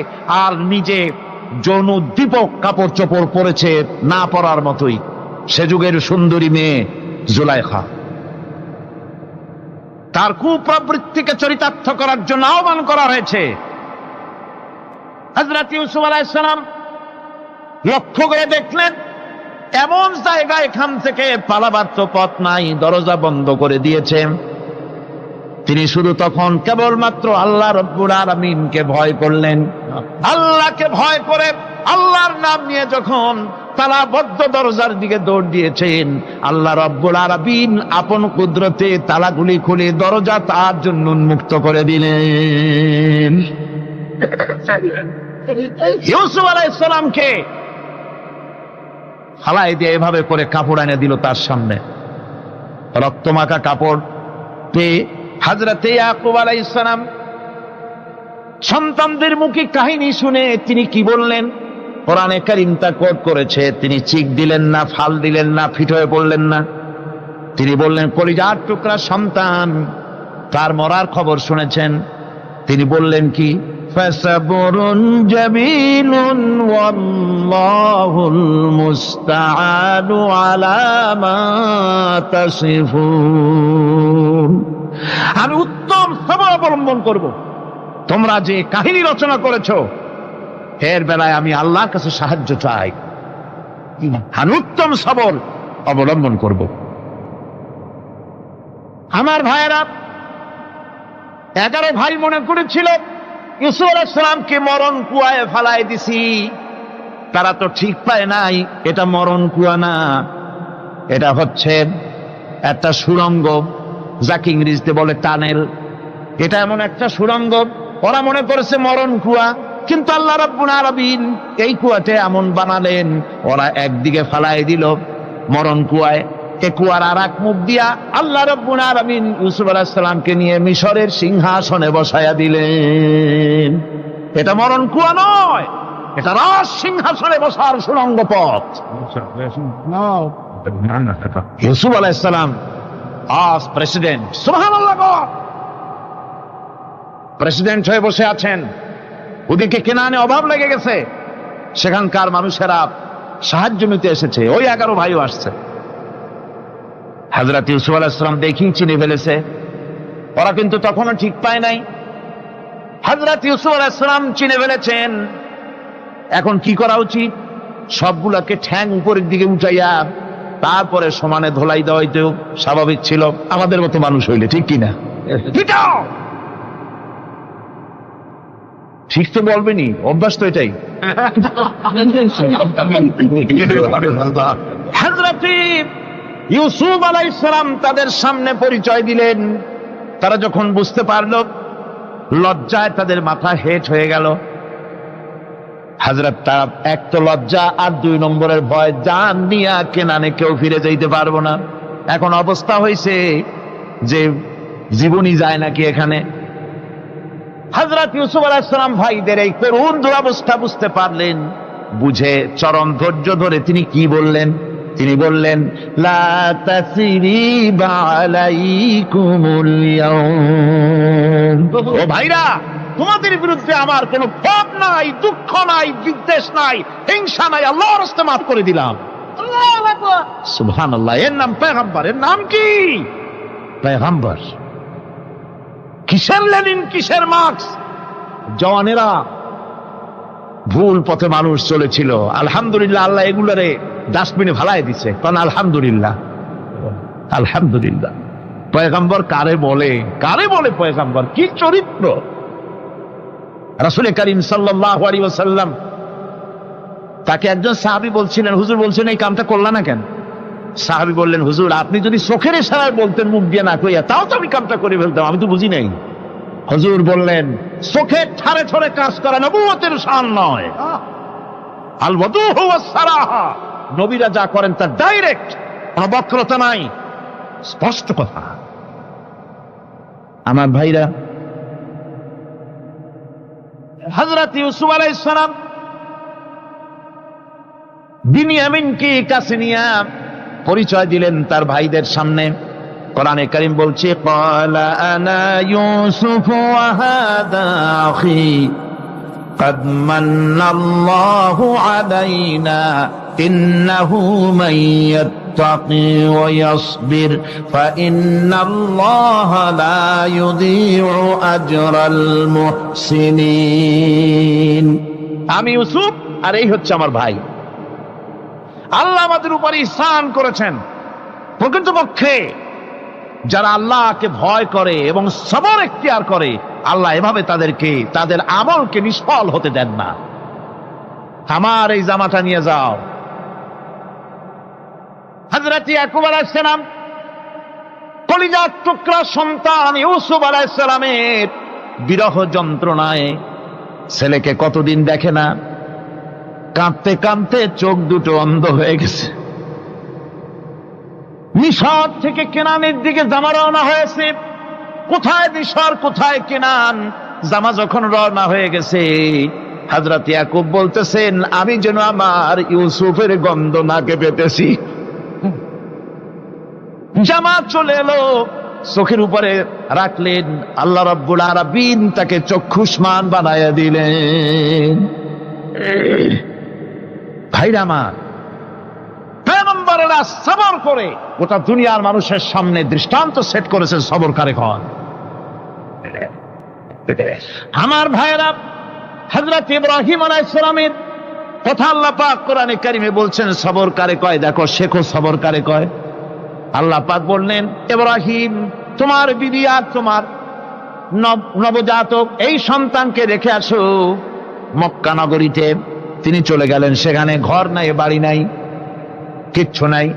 আর নিজে যৌন দীপক কাপড় চোপড় পরেছে না পরার মতোই। সে যুগের সুন্দরী মেয়ে জুলাইখা। তার কুপ্রবৃত্তিকে চরিতার্থ করার জন্য আহ্বান করা হয়েছে। হযরত ইউসুফ আলাইহিস সালাম লক্ষ্য করে দেখলেন, এমন জায়গা, এখান থেকে পালাবার তো পথ নাই, দরজা বন্ধ করে দিয়েছে। তিনি শুধু তখন কেবলমাত্র আল্লাহ রব্বুল আলামিনকে ভয় করলেন। আল্লাহকে ভয় করে আল্লাহর নাম নিয়ে যখন তালাবদ্ধ দরজার দিকে দৌড় দিয়েছেন, আল্লাহ রব্বুল আলামিন আপন কুদরতে তালাগুলি খুলে দরজা তার জন্য উন্মুক্ত করে দিলেন। ইউসুফ আলাইহিস সালামকে ফালাই দিয়ে এভাবে করে কাপড় এনে দিল তার সামনে, রক্তমাখা কাপড় পেয়ে হযরত ইয়াকুব আলাইহিস সালাম সন্তানদের মুখে কাহিনী শুনে তিনি কি বললেন? কোরআনে কারীম তা কোট করেছে। তিনি চিক দিলেন না, ফাল দিলেন না, ফিট হয়ে পড়লেন না। তিনি বললেন, কলিজার টুকরা সন্তান তার মরার খবর শুনেছেন? তিনি বললেন কি? ফাসাবরুন জামিলুন ওয়াল্লাহুল মুস্তাআনু আলা মা তাসিফুন। আমি উত্তম সবর অবলম্বন করব। তোমরা যে কাহিনী রচনা করেছো এর বেলায় আমি আল্লাহর কাছে সাহায্য চাই। আমি উত্তম সবর অবলম্বন করব। আমার ভাইয়েরা, 11 ভাই মনে করেছিল ইউসুফ আলাইহিস সালামকে মরণ কুয়ায় ফালায় দিছি। তারা তো ঠিক পায় নাই এটা মরণ কুয়া না, এটা হচ্ছে একটা সুড়ঙ্গ, যাকে ইংরেজিতে বলে টানেল। এটা এমন একটা সুড়ঙ্গ, ওরা মনে করেছে মরণ কুয়া, কিন্তু আল্লাহ রাব্বুল আলামিন এই কুয়াতে এমন বানালেন, ওরা একদিকে ফালায় দিল মরণ কুয়ায়, এ কুয়ার আর এক মুখ দিয়া আল্লাহ রাব্বুল আলামিন ইউসুফ আলাইহিস সালামকে নিয়ে মিশরের সিংহাসনে বসায়া দিলেন। এটা মরণ কুয়া নয়, এটা রাজ সিংহাসনে বসার সুড়ঙ্গ পথ। ইউসুফ আলাইহিস সালাম আজ প্রেসিডেন্ট, সুবহানাল্লাহ, প্রেসিডেন্ট হয়ে বসে আছেন। ওদিকে কেনানে অভাব লেগে গেছে, সেখানকার মানুষেরা সাহায্য নিতে এসেছে, ওই 11 ভাইও আসছে। হযরত ইউসুফ আলাইহিস সালাম দেখেই চিনে ফেলেছে, ওরা কিন্তু তখনও ঠিক পায় নাই। হযরত ইউসুফ আলাইহিস সালাম চিনে ফেলেছেন। এখন কি করা উচিত? সবগুলোকে ঠ্যাং উপরের দিকে উঠাইয়া তারপরে সমানে ধোলাই দেওয়াই তো স্বাভাবিক ছিল, আমাদের মতো মানুষ হইলে, ঠিক কিনা? ঠিক তো বলবেনি, অভ্যাস তো এটাই। হযরত ইউসুফ আলাইহিস সালাম তাদের সামনে পরিচয় দিলেন। তারা যখন বুঝতে পারল, লজ্জায় তাদের মাথা হেট হয়ে গেল। হযরত, তারা এক তো লজ্জা, আর 2 নম্বরের ভয়, জান নিয়া কেনানে কেউ ফিরে যাইতে পারবো না। এখন অবস্থা হয়েছে যে জীবনই যায় নাকি এখানে। হযরত ইউসুফ আলাইহিস সালাম ভাইদের এই করুণ দুরবস্থা বুঝতে পারলেন, বুঝে চরম ধৈর্য ধরে তিনি কি বললেন? তিনি বললেন, লা তাসরিবা আলাইকুমুল ইয়াউম। ও ভাইরা, তোমাদের বিরুদ্ধে আমার কোনো ক্ষোভ নাই, দুঃখ নাই, বিদ্বেষ নাই, হিংসা নাই, আল্লাহর রাস্তায় মাফ করে দিলাম। আল্লাহু আকবার, সুবহানাল্লাহ। এর নাম পয়গম্বর। এর নাম কি? পয়গম্বর। কিসের লেনিন, কিসের মার্কস? জওয়ানেরা, ভুল পথে মানুষ চলেছিল, আলহামদুলিল্লাহ আল্লাহ এগুলারে ডাস্টবিনে ফালাই দিছে। কারণ আলহামদুলিল্লাহ, আলহামদুলিল্লাহ। পয়গম্বর কারে বলে? কারে বলে পয়গম্বর? কি চরিত্র! রাসূল করিম সাল্লাল্লাহু আলাইহি ওয়াসাল্লাম, তাকে একজন সাহাবী বলছিলেন, হুজুর বলছেন এই কামটা করলা না কেন? সাহাবী বললেন, হুজুর আপনি যদি চোখের ইশারায় বলতেন মুখ দিয়ে না কইয়া, তাও তো আমি কামটা করে ফেলতাম, আমি তো বুঝি নাই। হুজুর বললেন, চোখের ঠারে ঠরে কাজ করা নবুয়তের শান নয়। আল ওয়াদুহু ওয়াস সারাহা, নবীরা যা করেন তা ডাইরেক্ট, কোনো বক্রতা নাই, স্পষ্ট কথা। আমার ভাইরা, হযরত ইউসুফ আলাইহিস সালাম বিনিয়ামিনকে কাছে নিয়ে পরিচয় দিলেন তার ভাইদের সামনে। কোরআনে কারীম বলছে, ক্বালা আনা ইউসুফ ওয়া হাদা আখি قد من الله علينا إنه من يتقي ويصبر فإن الله لا يضيع أجر المحسنين। আমি ইউসুফ, আর এই হচ্ছে আমার ভাই। আল্লাহ আমাদের উপর ইহসান করেছেন। প্রকৃতপক্ষে যারা আল্লাহকে ভয় করে এবং সবর এখতিয়ার করে, আল্লাহ এভাবে তাদেরকে, তাদের আমলকে নিষ্ফল হতে দেন না। আমার এই জামাটা নিয়ে যাও। হযরত ইয়াকুব আলাইহিস সালাম, কলিজার টুকরা সন্তান ইউসুফ আলাইহিস সালামের বিরহ যন্ত্রণায় ছেলেকে কতদিন দেখে না, কাঁদতে কাঁদতে চোখ দুটো অন্ধ হয়ে গেছে। মিশর থেকে কেনানের দিকে জামা রওনা হয়েছে। কোথায় মিশর, কোথায় কেনান? জামা যখন রওনা হয়ে গেছে, হযরত ইয়াকুব বলতেছেন, আমি যেন আমার ইউসুফের গন্ধ নাকে পেতেছি। জামাত চলে এলো, চোখের উপরে রাখলেন, আল্লাহ রাব্বুল আলামিন তাকে চক্ষুষ্মান বানায়া দিলেন। ভাইরা আমার, পয়গম্বরেরা সবর করে গোটা দুনিয়ার মানুষের সামনে দৃষ্টান্ত সেট করেছে সবর কারে কন। আমার ভাইরা, হযরত ইব্রাহিম আলাইহিস সালামের কথা আল্লাহ পাক কোরআনে কারিমে বলছেন সবর কারে কয়, দেখো শেখো সবর কারে কয়। আল্লাহ পাক বললেন, ইব্রাহিম তোমার বিবি আর তোমার নবজাতক এই সন্তানকে রেখে আসো মক্কা নগরীতে। তিনি চলে গেলেন, সেখানে ঘর নাই, বাড়ি নাই, কিচ্ছু নাই,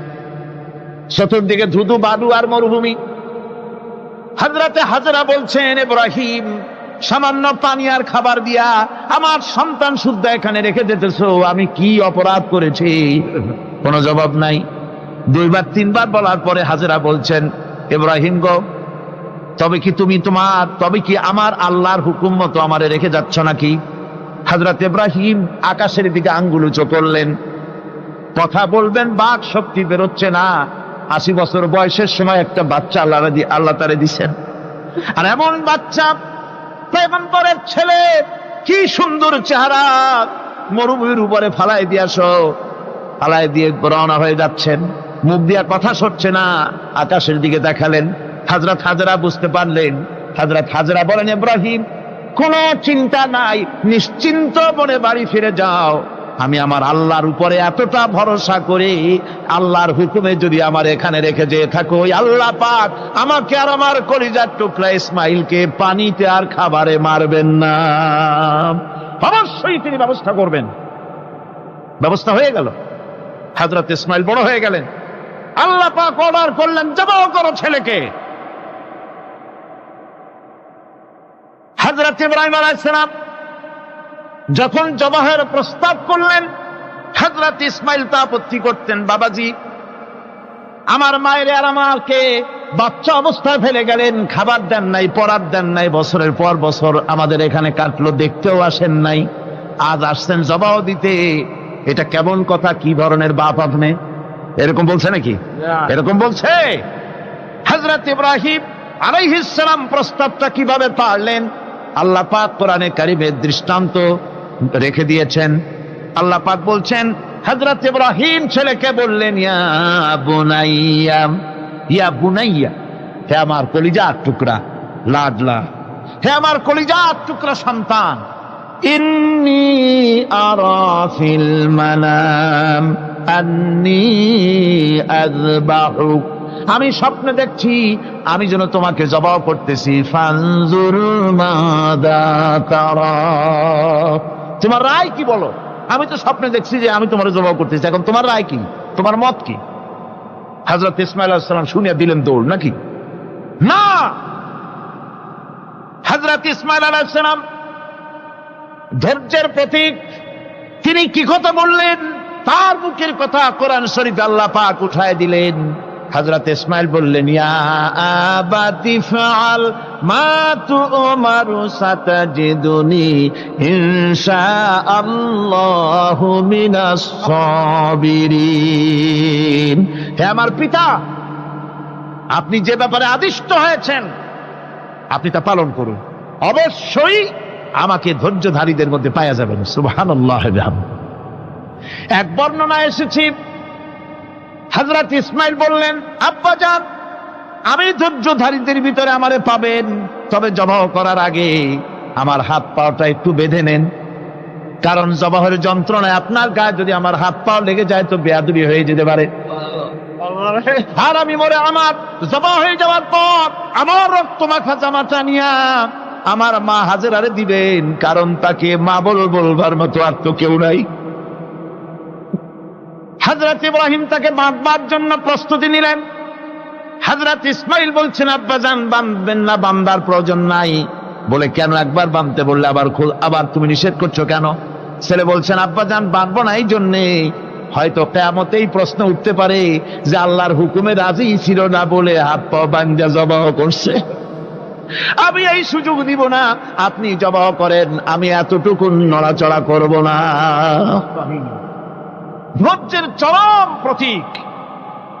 চতুর্দিকে ধুধু বালু আর মরুভূমি। হযরতে হাজরা বলছেন, ইব্রাহিম সামান্য পানি আর খাবার দিয়া আমার সন্তান শুদ্ধ এখানে রেখে যেতেছো, আমি কি অপরাধ করেছি? কোনো জবাব নাই। দুইবার তিনবার বলার পরে হাজরা বলছেন, ইব্রাহিম গো, তবে কি আমার আল্লাহর হুকুম মতো আমারে রেখে যাচ্ছ নাকি? হযরত ইব্রাহিম আকাশের দিকে আঙ্গুল উঁচু করলেন, কথা বলবেন বাক শক্তি বেরোচ্ছে না। 80 বছর বয়সের সময় একটা বাচ্চা আল্লাহ তারে দিছেন, আর এমন বাচ্চা পয়গম্বরের ছেলে, কি সুন্দর চেহারা, মরুভূমির উপরে ফালাই দিয়ে রওনা হয়ে যাচ্ছেন, মুখ দিয়া কথা সরছে না, আকাশের দিকে দেখালেন। হযরত হাজরা বুঝতে পারলেন। হযরত হাজরা বলেন, ইব্রাহিম কোনো চিন্তা নাই, নিশ্চিন্ত মনে বাড়ি ফিরে যাও। আমি আমার আল্লাহর উপরে এতটা ভরসা করি, আল্লাহর হুকুমে যদি আমার এখানে রেখে যেয়ে থাকো, আল্লাহ পাক আমাকে আর আমার কলিজার টুকরা ইসমাইলকে পানিতে আর খাবারে মারবেন না, অবশ্যই তিনি ব্যবস্থা করবেন। ব্যবস্থা হয়ে গেল। হযরত ইসমাইল বড় হয়ে গেলেন। আল্লাহ পাক অর্ডার করলেন, জবাহ করো ছেলেকে। হযরত ইব্রাহিম আলাইহিস সালাম যখন জবাহের প্রস্তাব করলেন, হযরত ইসমাইল তা আপত্তি করতেন, বাবাজি আমার মায়ের আর আমাকে বাচ্চা অবস্থায় ফেলে গেলেন, খাবার দেন নাই, পরার দেন নাই, বছরের পর বছর আমাদের এখানে কাটলো, দেখতেও আসেন নাই, আজ আসছেন জবাহ দিতে, এটা কেমন কথা? কি ধরনের বাপ আপনি? এরকম বলছে নাকি? এরকম বলছে। হযরত ইব্রাহিম আলাইহিস সালাম প্রস্তাবটা কিভাবে পারলেন? আল্লাহ পাক কোরআনে কারিমে দৃষ্টান্ত রেখে দিয়েছেন। আল্লাহ পাক বলছেন, হযরত ইব্রাহিম ছেলেকে বললেন, ইয়া বুনাইয়া, হে আমার কলিজার টুকরা লাডলা, হে আমার কলিজার টুকরা সন্তান, ইন্নী আরা ফিল মানাম আন্নী আযবাহুক, আমি স্বপ্নে দেখছি আমি যেন তোমাকে জবাহ করতেছি, ফানজুর মাযা তারা, তোমার রায় কি বলো? আমি তো স্বপ্নে দেখছি যে আমি তোমার জবাহ করতেছি, এখন তোমার রায় কি, তোমার মত কি? হযরত ইসমাঈল আলাইহিস সালাম শুনিয়া দিলেন দৌড়, নাকি না? হযরত ইসমাঈল আলাইহিস সালাম ধৈর্যের প্রতীক, তিনি কি কথা বললেন? তার মুখের কথা কোরআন শরীফে আল্লাহ পাক উঠায় দিলেন। হযরত ইসমাঈল বললেন, ইয়া আবাতি ফাআল মা তু'মারু সাতাজিদুনি ইনশাআল্লাহু মিনাস সাবিরিন, হে আমার পিতা, আপনি যে ব্যাপারে আদিষ্ট হয়েছেন আপনি তা পালন করুন, অবশ্যই আমাকে ধৈর্যধারীদের মধ্যে পাওয়া যাবেন। সুবহানাল্লাহ। এক বর্ণনায় এসেছে, হযরত ইসমাঈল বললেন, আব্বাজান আমি ধৈর্যধারীদের ভিতরে আমারে পাবেন, তবে জবাহ করার আগে আমার হাত পাটা একটু বেঁধে নেন, কারণ জবাহের যন্ত্রণায় আপনার গায়ে যদি আমার হাত পা লেগে যায় তো বেয়াদবি হয়ে যেতে পারে, আর আমি মরে আমার জবাহ হয়ে যাওয়ার পর আমার রক্ত মাখা জামাটা নিয়া আমার মা হাজেরারে দিবেন, কারণ তাকে মা বলবার মতো আর তো কেউ নাই। হযরত ইব্রাহিম তাকে বাঁধবার জন্য প্রস্তুতি নিলেন। হযরত ইসমাঈল বলছেন, আব্বাজান বাঁধবেন না, বাঁধার প্রয়োজন নাই। বলে কেন? একবার বাঁধতে বললে আবার তুমি নিষেধ করছো কেন? ছেলে বলছেন, আব্বাজান বাঁধবো না এই জন্যে, হয়তো কিয়ামতেই প্রশ্ন উঠতে পারে যে আল্লাহর হুকুমে রাজি ছিল না বলে হাত পা বাঁধা জবাহ করছে, আমি এই সুযোগ দিব না, আপনি জবাহ করেন, আমি এতটুকু নড়াচড়া করব না। ধৈর্যের চরম প্রতীক।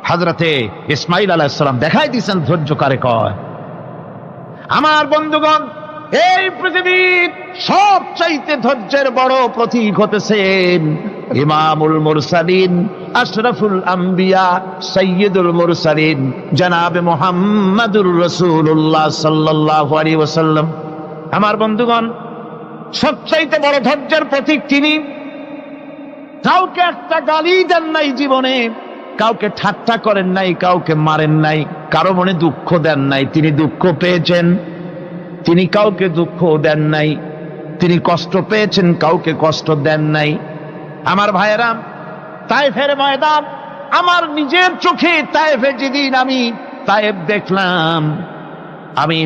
হযরতে ইসমাঈল আলাইহিস সালাম দেখাই দিয়েছেন ধৈর্য কারে কয়। আমার বন্ধুগণ, এই পৃথিবীর সবচাইতে ধৈর্যের বড় প্রতীক হতেছেন ইমামুল মুরসালিন, আশরাফুল আম্বিয়া, সাইয়্যিদুল মুরসালিন, জনাবে মুহাম্মাদুর রাসূলুল্লাহ সাল্লাল্লাহু আলাইহি ওয়াসাল্লাম। আমার বন্ধুগণ, সবচাইতে বড় ধৈর্যের প্রতীক তিনি। কাউকে একটা গালি দেন নাই জীবনে, কাউকে ঠাট্টা করেন নাই, কাউকে মারেন নাই, কারো মনে দুঃখ দেন নাই। তিনি দুঃখ পেয়েছেন, তিনি কাউকে দুঃখ দেন নাই। তিনি কষ্ট পেয়েছেন, কাউকে কষ্ট দেন নাই। আমার ভাইয়েরা, তায়েফের ময়দান, আমার নিজের চোখে তায়েফে যেদিন আমি তায়েফ দেখলাম, আমি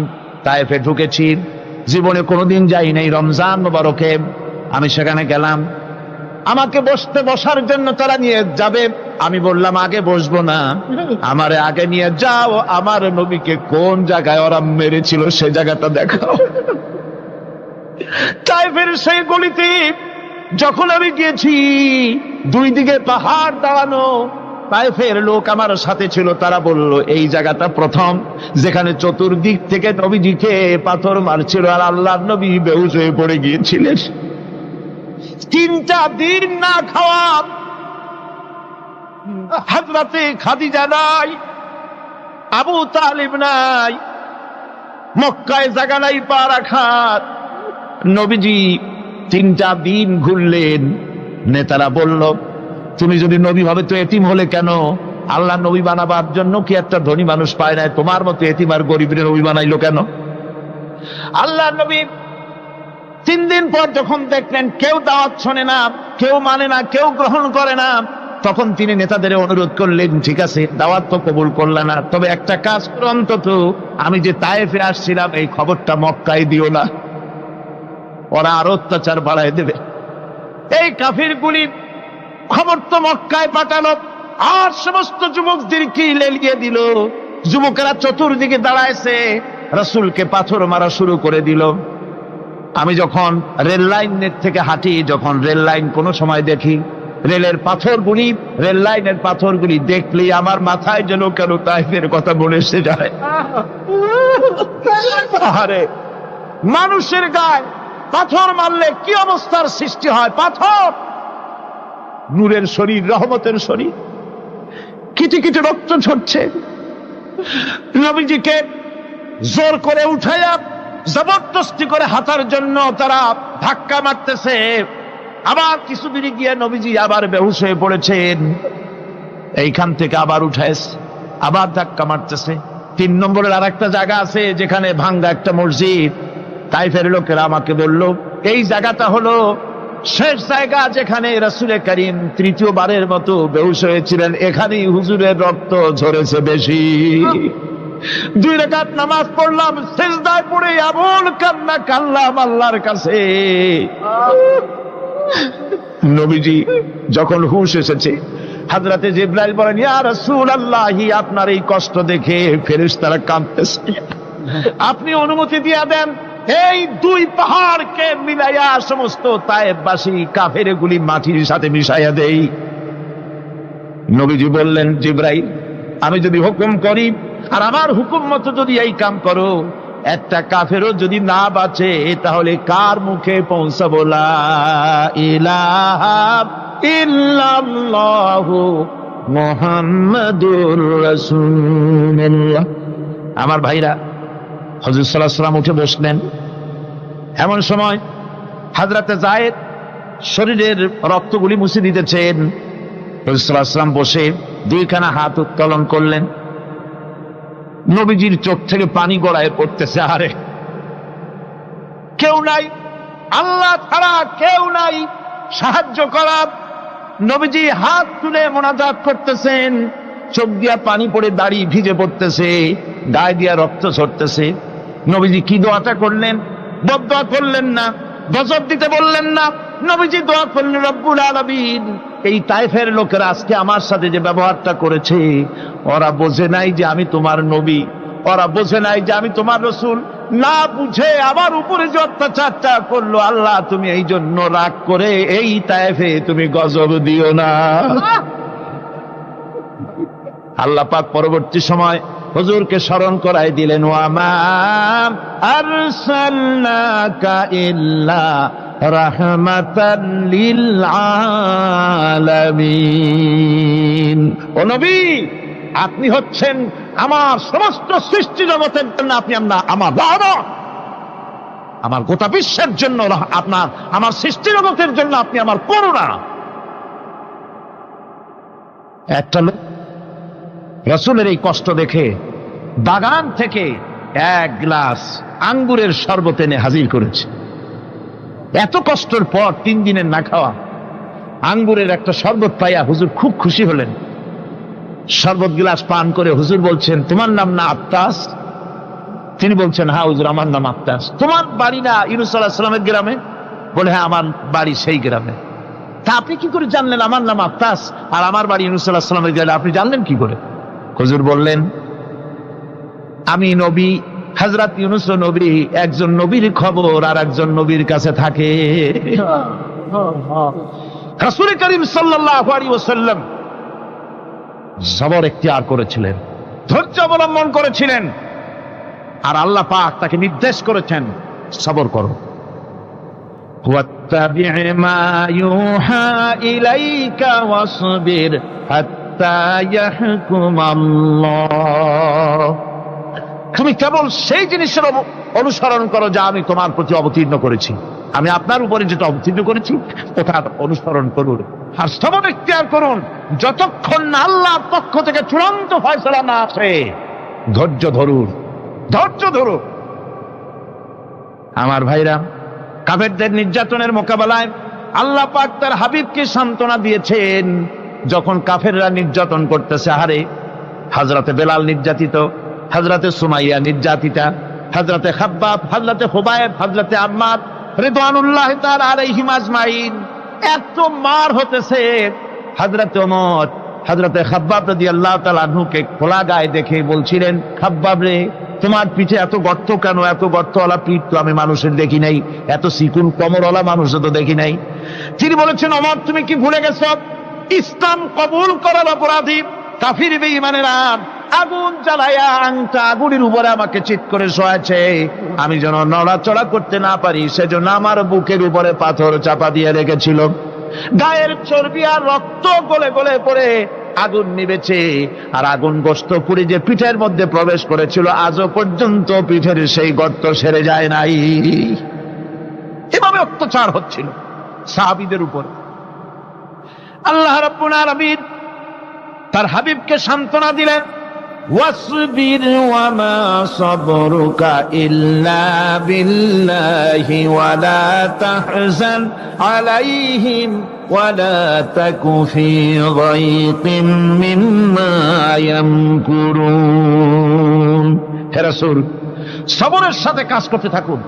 তায়েফে ঢুকেছি, জীবনে কোনোদিন যাই নাই। রমজান মোবারকে আমি সেখানে গেলাম, আমাকে বসার জন্য তারা নিয়ে যাবে। আমি বললাম আগে বসবো না, আমারে আগে নিয়ে যাও, আমার নবীকে কোন জায়গায় ওরা মেরেছিল সে জায়গাটা দেখাও। তায়েফের সেই গলিতে যখন আমি গিয়েছি, দুই দিকে পাহাড় দাঁড়ানো, তায়েফের লোক আমার সাথে ছিল, তারা বলল এই জায়গাটা প্রথম যেখানে চতুর্দিক থেকে নবীজিকে পাথর মারছিল আর আল্লাহর নবী বেহুশ হয়ে পড়ে গিয়েছিলেন। 3টা দিন না খাওয়া, হযরতে খাদিজা নাই, আবু তালিব নাই, মক্কায় জায়গা নাই পা রাখার। নবীজি 3টা দিন ঘুরলেন। নেতারা বলল তুমি যদি নবী ভাবে তো এতিম হলে কেন? আল্লাহ নবী বানাবার জন্য কি একটা ধনী মানুষ পায় নাই? তোমার মতো এতিম আর গরিবের নবী বানাইলো কেন? আল্লাহ নবী 3 দিন পর যখন দেখলেন কেউ দাওয়াত শোনে না, কেউ মানে না, কেউ গ্রহণ করে না, তখন তিনি নেতাদের অনুরোধ করলেন, ঠিক আছে দাওয়াত তো কবুল করলে না, তবে একটা কাজ করো, অন্তত আমি যে তায়েফে আসছিলাম এই খবরটা মক্কায় দিও না, ওরা আরো অত্যাচার বাড়ায় দেবে। এই কাফিরগুলি খবর তো মক্কায় পাঠালো, আর সমস্ত যুবকদেরকে লেলিয়ে দিল। যুবকেরা চতুর্দিকে দাঁড়াইছে, রাসূলকে পাথর মারা শুরু করে দিল। আমি যখন রেল লাইনের থেকে হাঁটি, যখন রেল লাইন কোনো সময় দেখি, রেলের পাথরগুলি, রেল লাইনের পাথরগুলি দেখলেই আমার মাথায় যেন কেন তায়েফের কথা মনে এসে যায়। আরে মানুষের গায়ে পাথর মারলে কি অবস্থার সৃষ্টি হয়? পাথর নূরের শরীর, রহমতের শরীর, কিটি কিটি রক্ত ঝরছে। নবীজিকে জোর করে উঠাইয়া জবরদস্তি করে হাঁটার জন্য তারা ধাক্কা মারতেছে। আবার কিছুদিন গিয়ে নবীজি আবার বেহুশ হয়ে পড়েছেন, এইখান থেকে আবার উঠাইছে, আবার ধাক্কা মারতেছে। 3 নম্বরের আর একটা জায়গা আছে যেখানে ভাঙ্গা একটা মসজিদ। তায়েফের লোকেরা আমাকে বলল এই জায়গাটা হলো শেষ জায়গা যেখানে রাসূল করিম 3য়-বারের মতো বেহুশ হয়েছিলেন, এখানেই হুজুরের রক্ত ঝরেছে বেশি। 2 রাকাত নামাজ পড়লাম, সিজদায় পড়ে এমন কান্না কাঁদলাম আল্লাহর কাছে। নবীজি যখন হুঁশ এসেছে, হযরতে জিবরাইল বলেন, ইয়া রাসূলুল্লাহ, আপনার এই কষ্ট দেখে ফেরেশতারা কাঁদতেছে, আপনি অনুমতি দিয়ে দেন এই 2 পাহাড়কে মিলাইয়া সমস্ত তায়েফবাসী কাফেরগুলি মাটির সাথে মিশাইয়া দেই। নবীজি বললেন, জিবরাইল, আমি যদি হুকুম করি আর আমার হুকুম মতো যদি এই কাম করো, একটা কাফেরও যদি না বাঁচে তাহলে কার মুখে পৌঁছাবো লা ইলাহা ইল্লাল্লাহু মুহাম্মাদুর রাসূলুল্লাহ। আমার ভাইরা, হযরত সাল্লাল্লাহু আলাইহি ওয়াসাল্লাম উঠে বসলেন। এমন সময় হযরতে যায়েদ শরীরের রক্তগুলি মুছে দিতেছেন। হযরত সাল্লাল্লাহু আলাইহি ওয়াসাল্লাম বসে 2খানা হাত উত্তোলন করলেন। নবীজির চোখ থেকে পানি গড়ায় পড়তেছে। আরে কেউ নাই, আল্লাহ ছাড়া কেউ নাই সাহায্য করার। নবীজি হাত তুলে মোনাজাত করতেছেন, চোখ দিয়া পানি পড়ে দাড়ি ভিজে পড়তেছে, গায়ে দিয়া রক্ত ঝরতেছে। নবীজি কি দোয়াটা করলেন? বদদোয়া করলেন না, গজব দিতে বললেন না। নবীজি দোয়া করলেন, রব্বুল আলামিন, এই তায়েফের লোকেরা আজকে আমার সাথে যে ব্যবহারটা করেছে, ওরা বোঝে নাই যে আমি তোমার নবী, ওরা বোঝে নাই যে আমি তোমার রাসূল, না বুঝে আমার উপরে যে অত্যাচারটা করলো, আল্লাহ তুমি এই জন্য রাগ করে এই তায়েফে তুমি গজব দিও না। আল্লাহ পাক পরবর্তী সময় হুজুরকে স্মরণ করাই দিলেন, ওয়ামা আরসালনাকা ইল্লা রাহমাতাল লিল আলামিন। ও নবী, আপনি হচ্ছেন আমার সমস্ত সৃষ্টি জগতের জন্য, আপনি আমার রহমত, আমার গোটা বিশ্বের জন্য আপনার, আমার সৃষ্টি জগতের জন্য আপনি আমার করুণা। একটা লোক রাসূলের এই কষ্ট দেখে বাগান থেকে এক গ্লাস আঙ্গুরের শরবত এনে হাজির করেছে। এত কষ্টের পর 3 দিনের না খাওয়া আঙ্গুরের একটা শরবত পাইয়া হুজুর খুব খুশি হলেন। শরবত গ্লাস পান করে হুজুর বলছেন, তোমার নাম না আত্তাস? তিনি বলছেন, হ্যাঁ হুজুর, আমার নাম আত্তাস। তোমার বাড়ি না ইউনূস আলাইহিস সালামের গ্রামে? বলে, হ্যাঁ, আমার বাড়ি সেই গ্রামে। তা আপনি কি করে জানলেন আমার নাম আত্তাস আর আমার বাড়ি ইউনূস আলাইহিস সালামের গ্রামে? আপনি জানলেন কি করে? হুজুর বললেন, আমি নবী, হযরত ইউনূস নবী, একজন নবীর খবর আর একজন নবীর কাছে থাকে। রাসূল করিম সাল্লাল্লাহু আলাইহি ওয়াসাল্লাম সবর ইখতিয়ার করেছিলেন, ধৈর্য অবলম্বন করেছিলেন, আর আল্লাহ পাক তাকে নির্দেশ করেছেন, সবর করো। ওয়াত্তাবি' মা ইউহা ইলাইকা ওয়াসবির হাত্তা ইয়াহকুমাল্লাহ। তুমি কেবল সেই জিনিসের অনুসরণ করো যা আমি তোমার প্রতি অবতীর্ণ করেছি। আমি আপনার উপরে যেটা অবতীর্ণ করেছি ওটার অনুসরণ করুন, আর সবর ইখতিয়ার করুন যতক্ষণ না আল্লাহর পক্ষ থেকে চূড়ান্ত ফয়সালা না আসে। ধৈর্য ধরুন, ধৈর্য ধরুন। আমার ভাইরা, কাফেরদের নির্যাতনের মোকাবেলায় আল্লাহ পাক তার হাবিবকে সান্ত্বনা দিয়েছেন। যখন কাফেররা নির্যাতন করতেছে, হারে হযরতে বেলাল নির্যাতিত, হযরতে সুমাইয়া নির্যাতিতা, হযরতে খাব্বাব, হযরতে হুবায়ব, হযরতে আম্মার রিদওয়ানুল্লাহি তাআলা আলাইহিম আজমাইন, এত মার হতেছে। হযরতে ওমর হযরতে খাব্বাব রাদিয়াল্লাহু তাআলা আনহুকে খোলা গায়ে দেখে বলছিলেন, খাব্বাব রে, তোমার পিঠে এত গর্ত কেন? এত গর্তওয়ালা পিঠ তো আমি মানুষের দেখি নাই, এত চিকুন কোমরওয়ালা মানুষও তো দেখি নাই। তিনি বলেছেন, ওমর, তুমি কি ভুলে গেছ? ইসলাম কবুল করার অপরাধী কাফির বেঈমানেরা আগুন জ্বালায়া আংটা আগুনের উপরে আমাকে চিৎ করে শোয়াছে। আমি যেন নড়াচড়া করতে না পারি সেজন্য আমার বুকের উপরে পাথর চাপা দিয়ে রেখেছিল। গায়ের চর্বি আর রক্ত গলে গলে পড়ে আগুন নিবেছে, আর আগুন গোশত পুড়ে যে পিঠের মধ্যে প্রবেশ করেছিল আজও পর্যন্ত পিঠের সেই গর্ত সেরে যায় নাই। এভাবে অত্যাচার হচ্ছিল সাহাবীদের উপর। আল্লাহ রাব্বুল আলামিন তার হাবিবকে সান্ত্বনা দিলেন, ওয়াসবির ওয়ামা সাবরুকা ইল্লা বিল্লাহি ওয়ালা তাহজান আলাইহিম ওয়ালা তাকু ফি যায়কিম মিম্মা ইয়ামকুরুন। হে রাসূল, সবরের সাথে কাজ করতে থাকুন।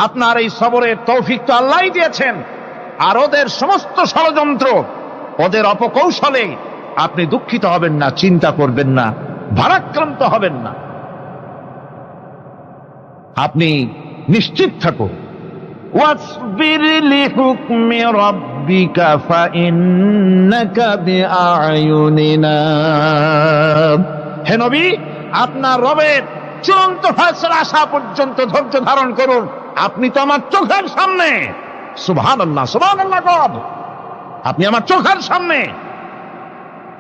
আপনার এই সবরের তৌফিক তো আল্লাহই দিয়েছেন, আর ওদের সমস্ত ষড়যন্ত্র, ওদের অপকৌশলে আপনি দুঃখিত হবেন না, চিন্তা করবেন না, ভারাক্রান্ত হবেন না। আপনি নিশ্চিত থাকুন। ওয়াসবির লিহুকমি রাব্বিকা ফাইন্নাকা বিআয়ুনিনা। হে নবী, আপনার রবের চূড়ান্ত ফয়সালা আসা পর্যন্ত ধৈর্য ধারণ করুন। আপনি তো আমার চোখের সামনে। সুবহানাল্লাহ, সুবহানাল্লাহ। আপনি আমার চোখের সামনে।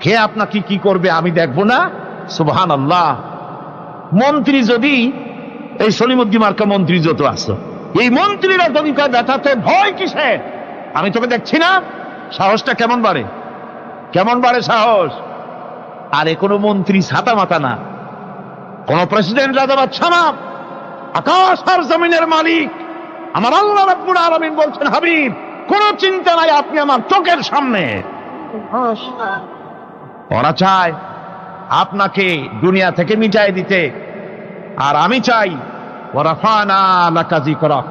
কে আপনাকে কি করবে আমি দেখবো না? সুবহানাল্লাহ। মন্ত্রী যদি, এই সলিমুদ্দিন মার্কা মন্ত্রী যত আছে, এই মন্ত্রীরা যদি কয় ব্যথাতে ভয় কিসে? আমি তোকে দেখছি না? সাহসটা কেমন বাড়ে, কেমন বাড়ে সাহস। আরে কোনো মন্ত্রী ছাতা মাথা না, কোন প্রেসিডেন্ট রাজা বাদশা না, আকাশ আর জমিনের মালিক আমার আল্লাহ রাব্বুল আলামিন বলছেন, হাবিব, কোন চিন্তা নাই, আপনি আমার চোখের সামনে। ওরা চায় আপনাকে দুনিয়া থেকে মিটাই দিতে, আর আমি চাই ওয়ারাফানা লাকা যিকরাক,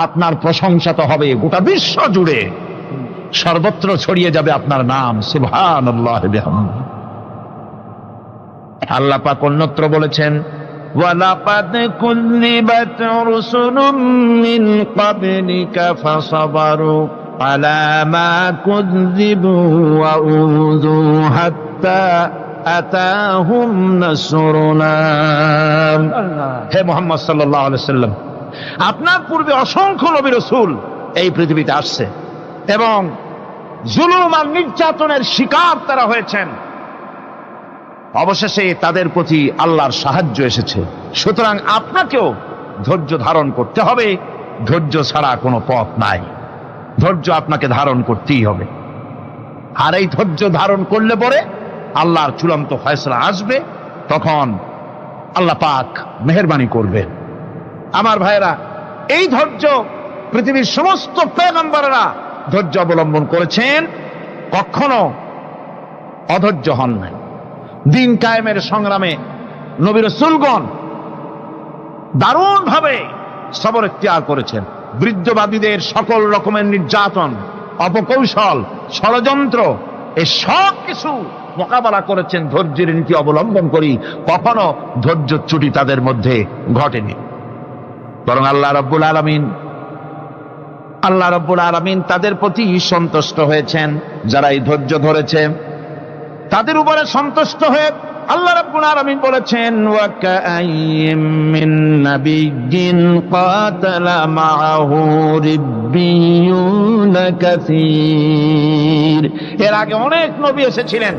আপনার প্রশংসা তো হবে গোটা বিশ্ব জুড়ে, সর্বত্র ছড়িয়ে যাবে আপনার নাম। সুবহানাল্লাহ বিহামদিহি। আল্লাহ পাক অন্যত্র বলেছেন, ওয়ালাকাদ কুযযিবাত রুসুলুম মিন ক্বাবলিকা ফাসাবারু আলা মা কুযযিবু ওয়া উযু হাত্তা আতাহুম নাসরুনা। হে মুহাম্মদ সাল্লাল্লাহু আলাইহি সাল্লাম, আপনার পূর্বে অসংখ্য নবী রাসূল এই পৃথিবীতে আসছে এবং জুলুম আর নির্যাতনের শিকার তারা হয়েছেন। অবশেষে তাদের প্রতি আল্লাহর সাহায্য এসেছে। সুতরাং আপনাকেও ধৈর্য ধারণ করতে হবে। ধৈর্য ছাড়া কোনো পথ নাই। ধৈর্য আপনাকে ধারণ করতেই হবে। আর এই ধৈর্য ধারণ করলে পরে আল্লাহর চূড়ান্ত ফয়সালা আসবে, তখন আল্লাহ পাক মেহেরবানি করবেন। আমার ভাইয়েরা, এই ধৈর্য পৃথিবীর সমস্ত পয়গম্বররা ধৈর্য অবলম্বন করেছেন, কখনো অধৈর্য হন নাই। দিন কায়েমের সংগ্রামে নবী রাসূলগণ দারুণ ভাবে সবর ইখতিয়ার করেছেন। বৃদ্ধবাদীদের সকল রকমের নির্যাতন, অপকৌশল, ষড়যন্ত্র, এই সব কিছু মোকাবেলা করেছেন ধৈর্যের নীতি অবলম্বন করি। কখনো ধৈর্যচ্যুতি তাদের মধ্যে ঘটেনি, বরং আল্লাহ রাব্বুল আলামিন তাদের প্রতি সন্তুষ্ট হয়েছেন। যারা এই ধৈর্য ধরেছে তাদের উপরে সন্তুষ্ট হয়ে আল্লাহ রাব্বুল আলামিন বলেছেন, ওয়া কাআইয়্যিম মিন নাবিয়্যিন কাতালা মাআহু রিব্বিয়ুনা কাসীর। এর আগে অনেক নবী এসেছিলেন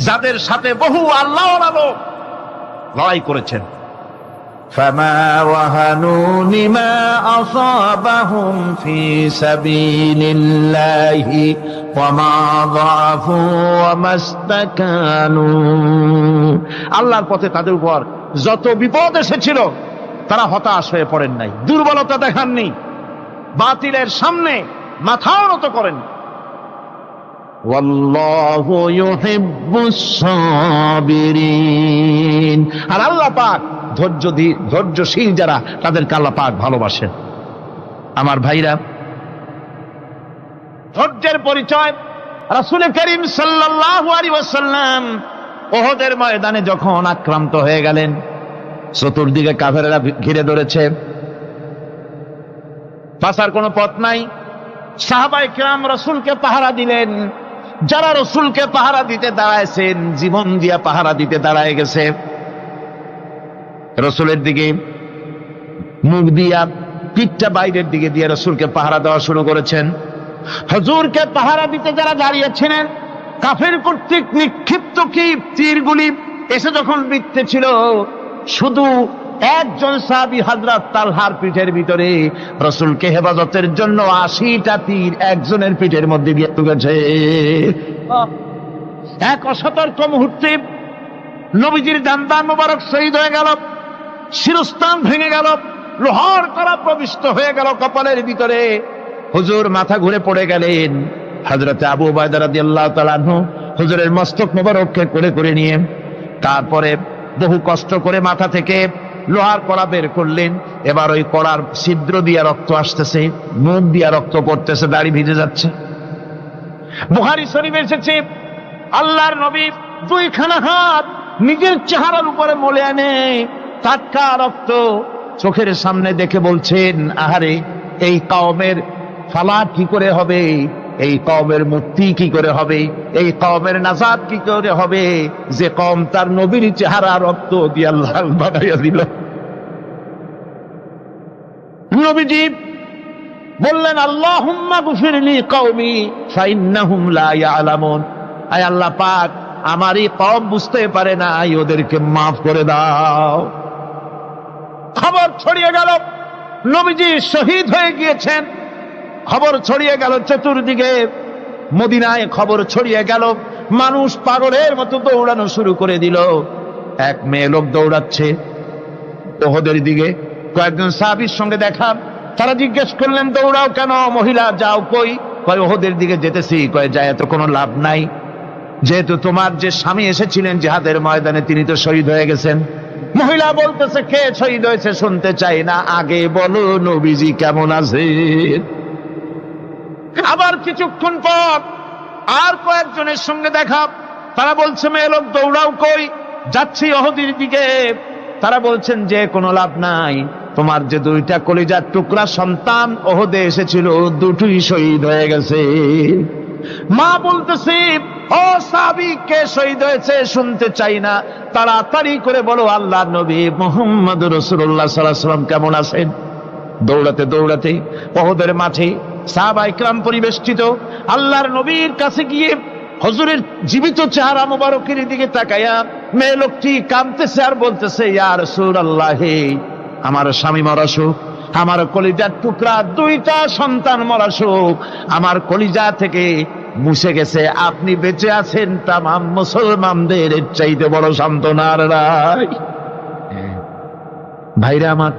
যাদের সাথে বহু আল্লাহওয়ালা লোক লড়াই করেছেন। فما وهنوا لما أصابهم في سبيل الله وما ضعفوا وما استكانوا। আল্লাহর পথে তাদের উপর যত বিপদ এসেছিল তারা হতাশ হয়ে পড়েন নাই, দুর্বলতা দেখাননি, বাতিলের সামনে মাথাও নত করেন। ওয়াল্লাহু ইউহিব্বুস সাবিরিন। আর আল্লাহ পাক ধৈর্যশীল যারা, তাদেরকে আল্লাহ পাক ভালোবাসেন। আমার ভাইরা, ধৈর্যের পরিচয় রাসূল করিম সাল্লাল্লাহু আলাইহি ওয়াসাল্লাম উহুদের ময়দানে যখন আক্রান্ত হয়ে গেলেন, চতুর্দিকে কাফেররা ঘিরে ধরেছে, বাঁচার কোনো পথ নাই। সাহাবায়ে কেরাম রাসূলকে পাহারা দিলেন। যারা রাসূলকে পাহারা দিতে দাঁড়ায়ছেন, জীবন দিয়া পাহারা দিতে দাঁড়ায় গেছে, রাসূলের দিকে মুখ দিয়া, পিঠটা বাইরের দিকে দিয়ে রাসূলকে পাহারা দেওয়া শুরু করেছেন। হুজুরকে পাহারা দিতে যারা দাঁড়িয়েছিলেন, কাফের কর্তৃক নিক্ষিপ্ত কি তীরগুলি এসে যখন বিঁধতেছিল, শুধু একজন সাহাবী হযরত তালহার পিঠের ভিতরে রাসূলকে হেফাজতের জন্য 80টা তীর একজনের পিঠের মধ্যে দিয়ে ঢুকেছে। এক অসতর্ক মুহূর্তে নবীজির দান্দান মোবারক শহীদ হয়ে গেল, শিরস্থান ভেঙে গেল, লোহার কড়া প্রবিষ্ট হয়ে গেল কপালের ভিতরে। হুজুর মাথা ঘুরে পড়ে গেলেন। হযরত আবু উবাইদা রাদিয়াল্লাহু তাআলা আনহু হুজুরের মস্তক মোবারককে কোলে করে নিয়ে তারপরে বহু কষ্ট করে মাথা থেকে লোহার কড়া বের করলেন। এবার ওই কড়ার ছিদ্র দিয়ে রক্ত আসতেছে, মুখ দিয়ে রক্ত পড়তেছে, দাড়ি ভিজে যাচ্ছে। বুখারী শরীফে এসেছে, আল্লাহর নবী দুইখানা হাত নিজের চেহারার উপরে মলে আনে টাটকা রক্ত চোখের সামনে দেখে বলছেন, আহারে, এই কওমের ফালাত কি করে হবে, এই কওমের মুক্তি কি করে হবে, এই কওমের নাজাত কি করে হবে, যে কওম তার নবীর চেহারা রক্ত দিয়ে লাল বানাইয়া দিল। নবীজি বললেন, আল্লাহুম্মা গফিরলি কওমি ফাইন্নাহুম লা ইয়ালামুন। আয় আল্লাহ পাক, আমার এই কওম বুঝতে পারে না, ওদেরকে মাফ করে দাও। খবর ছড়িয়ে গেল নবীজি শহীদ হয়ে গিয়েছেন। খবর ছড়িয়ে গেল চতুর্দিকে, মদিনায় খবর ছড়িয়ে গেল। মানুষ পাগলের মতো দৌড়ানো শুরু করে দিল। এক মেয়ে লোক দৌড়াচ্ছে উহুদের দিকে। কয়েকজন সাহাবীর সঙ্গে দেখা, তারা জিজ্ঞেস করলেন, দৌড়াও কেন মহিলা, যাও কই? কয় উহুদের দিকে যেতেছি। কয় যায় তো কোনো লাভ নাই, যেহেতু তোমার যে স্বামী এসেছিলেন জিহাদের ময়দানে, তিনি তো শহীদ হয়ে গেছেন। মহিলা বলতেছে, কে শহীদ হয়েছে শুনতে চাই না, আগে বলো নবীজি কেমন আছে। আবার কিছুক্ষণ পর আর কয়েকজনের সঙ্গে দেখা, তারা বলছে, মেয়ে লোক দৌড়াও কই? যাচ্ছি উহুদের দিকে। তারা বলছেন যে কোনো লাভ নাই, তোমার যে দুইটা কলিজার টুকরা সন্তান উহুদে এসেছিল, দুটোই শহীদ হয়ে গেছে। মা বলতেছে, ও সাহাবী, কে শহীদ হয়েছে শুনতে চাই না, তাড়াতাড়ি করে বলো আল্লাহর নবী মুহাম্মদুর রাসূলুল্লাহ সাল্লাল্লাহু আলাইহি ওয়াসাল্লাম কেমন আছেন। দৌড়াতে দৌড়াতে উহুদের মাঠে সাহাবায়ে কিরাম পরিবেষ্টিত, আল্লাহর নবীর কাছে গিয়ে হুজুরের জীবিত চেহারা মোবারকের দিকে তাকায়া মেয়ে লোকটি কাঁদতেছে আর বলতেছে, ইয়া রাসূলুল্লাহ, আমার স্বামী মরা শোক, আমার কলিজার টুকরা দুইটা সন্তান মরা শোক আমার কলিজা থেকে মুছে গেছে, আপনি বেঁচে আছেন, তামাম মুসলমানদের চাইতে বড় সান্ত্বনার রায়। ভাইরা আমার,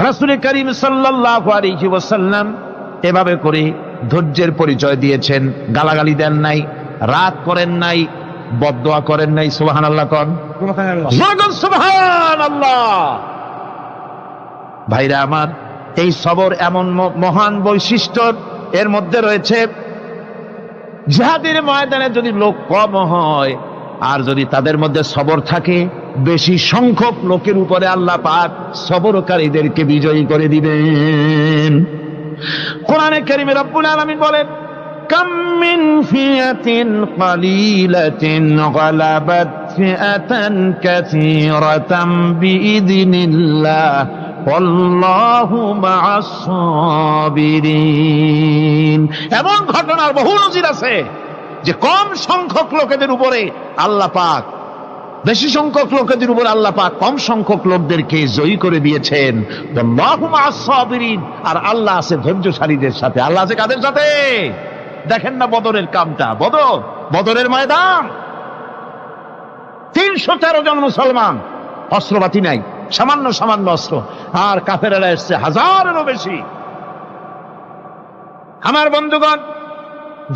রাসূল করিম সাল্লাল্লাহু আলাইহি ওয়াসাল্লাম এভাবে করে ধৈর্যের পরিচয় দিয়েছেন। গালাগালি দেন নাই, রাত করেন নাই, বদদোয়া করেন নাই। সুবহানাল্লাহ কোন, সুবহানাল্লাহ। ভাইরা আমার, এই সবর এমন মহান বৈশিষ্ট্য, এর মধ্যে রয়েছে জিহাদের ময়দানে যদি লোক কম হয় আর যদি তাদের মধ্যে সবর থাকে, বেশি সংখ্যক লোকের উপরে আল্লাহ পাক সবরকারীদেরকে বিজয়ী করে দিবেন। কোরআনে কারীমে রব্বুল আলামিন বলেন, কাম মিন ফিয়াতিন কালিলাতিন গালাবাত ফিআতান কাসীরাতাম বিইذনিল্লাহ আল্লাহু মা'আস সাবিরিন। এমন ঘটনার বহু নজির আছে যে কম সংখ্যক লোকেদের উপরে আল্লাহ পাক, বেশি সংখ্যক লোকেদের উপর আল্লাহ পাক কম সংখ্যক লোকদেরকে জয়ী করে দিয়েছেন। আল্লাহু মা'আস সাবিরিন, আর আল্লাহ আছে ধৈর্যশালীদের সাথে। আল্লাহ আছে কাদের সাথে? দেখেন না বদরের কামটা, বদরের ময়দান, 313 জন মুসলমান, অস্ত্রপাতি নাই, সামান্য সামান্য অস্ত্র, আর কাফেরেরা এসছে হাজারেরও বেশি। আমার বন্ধুগণ,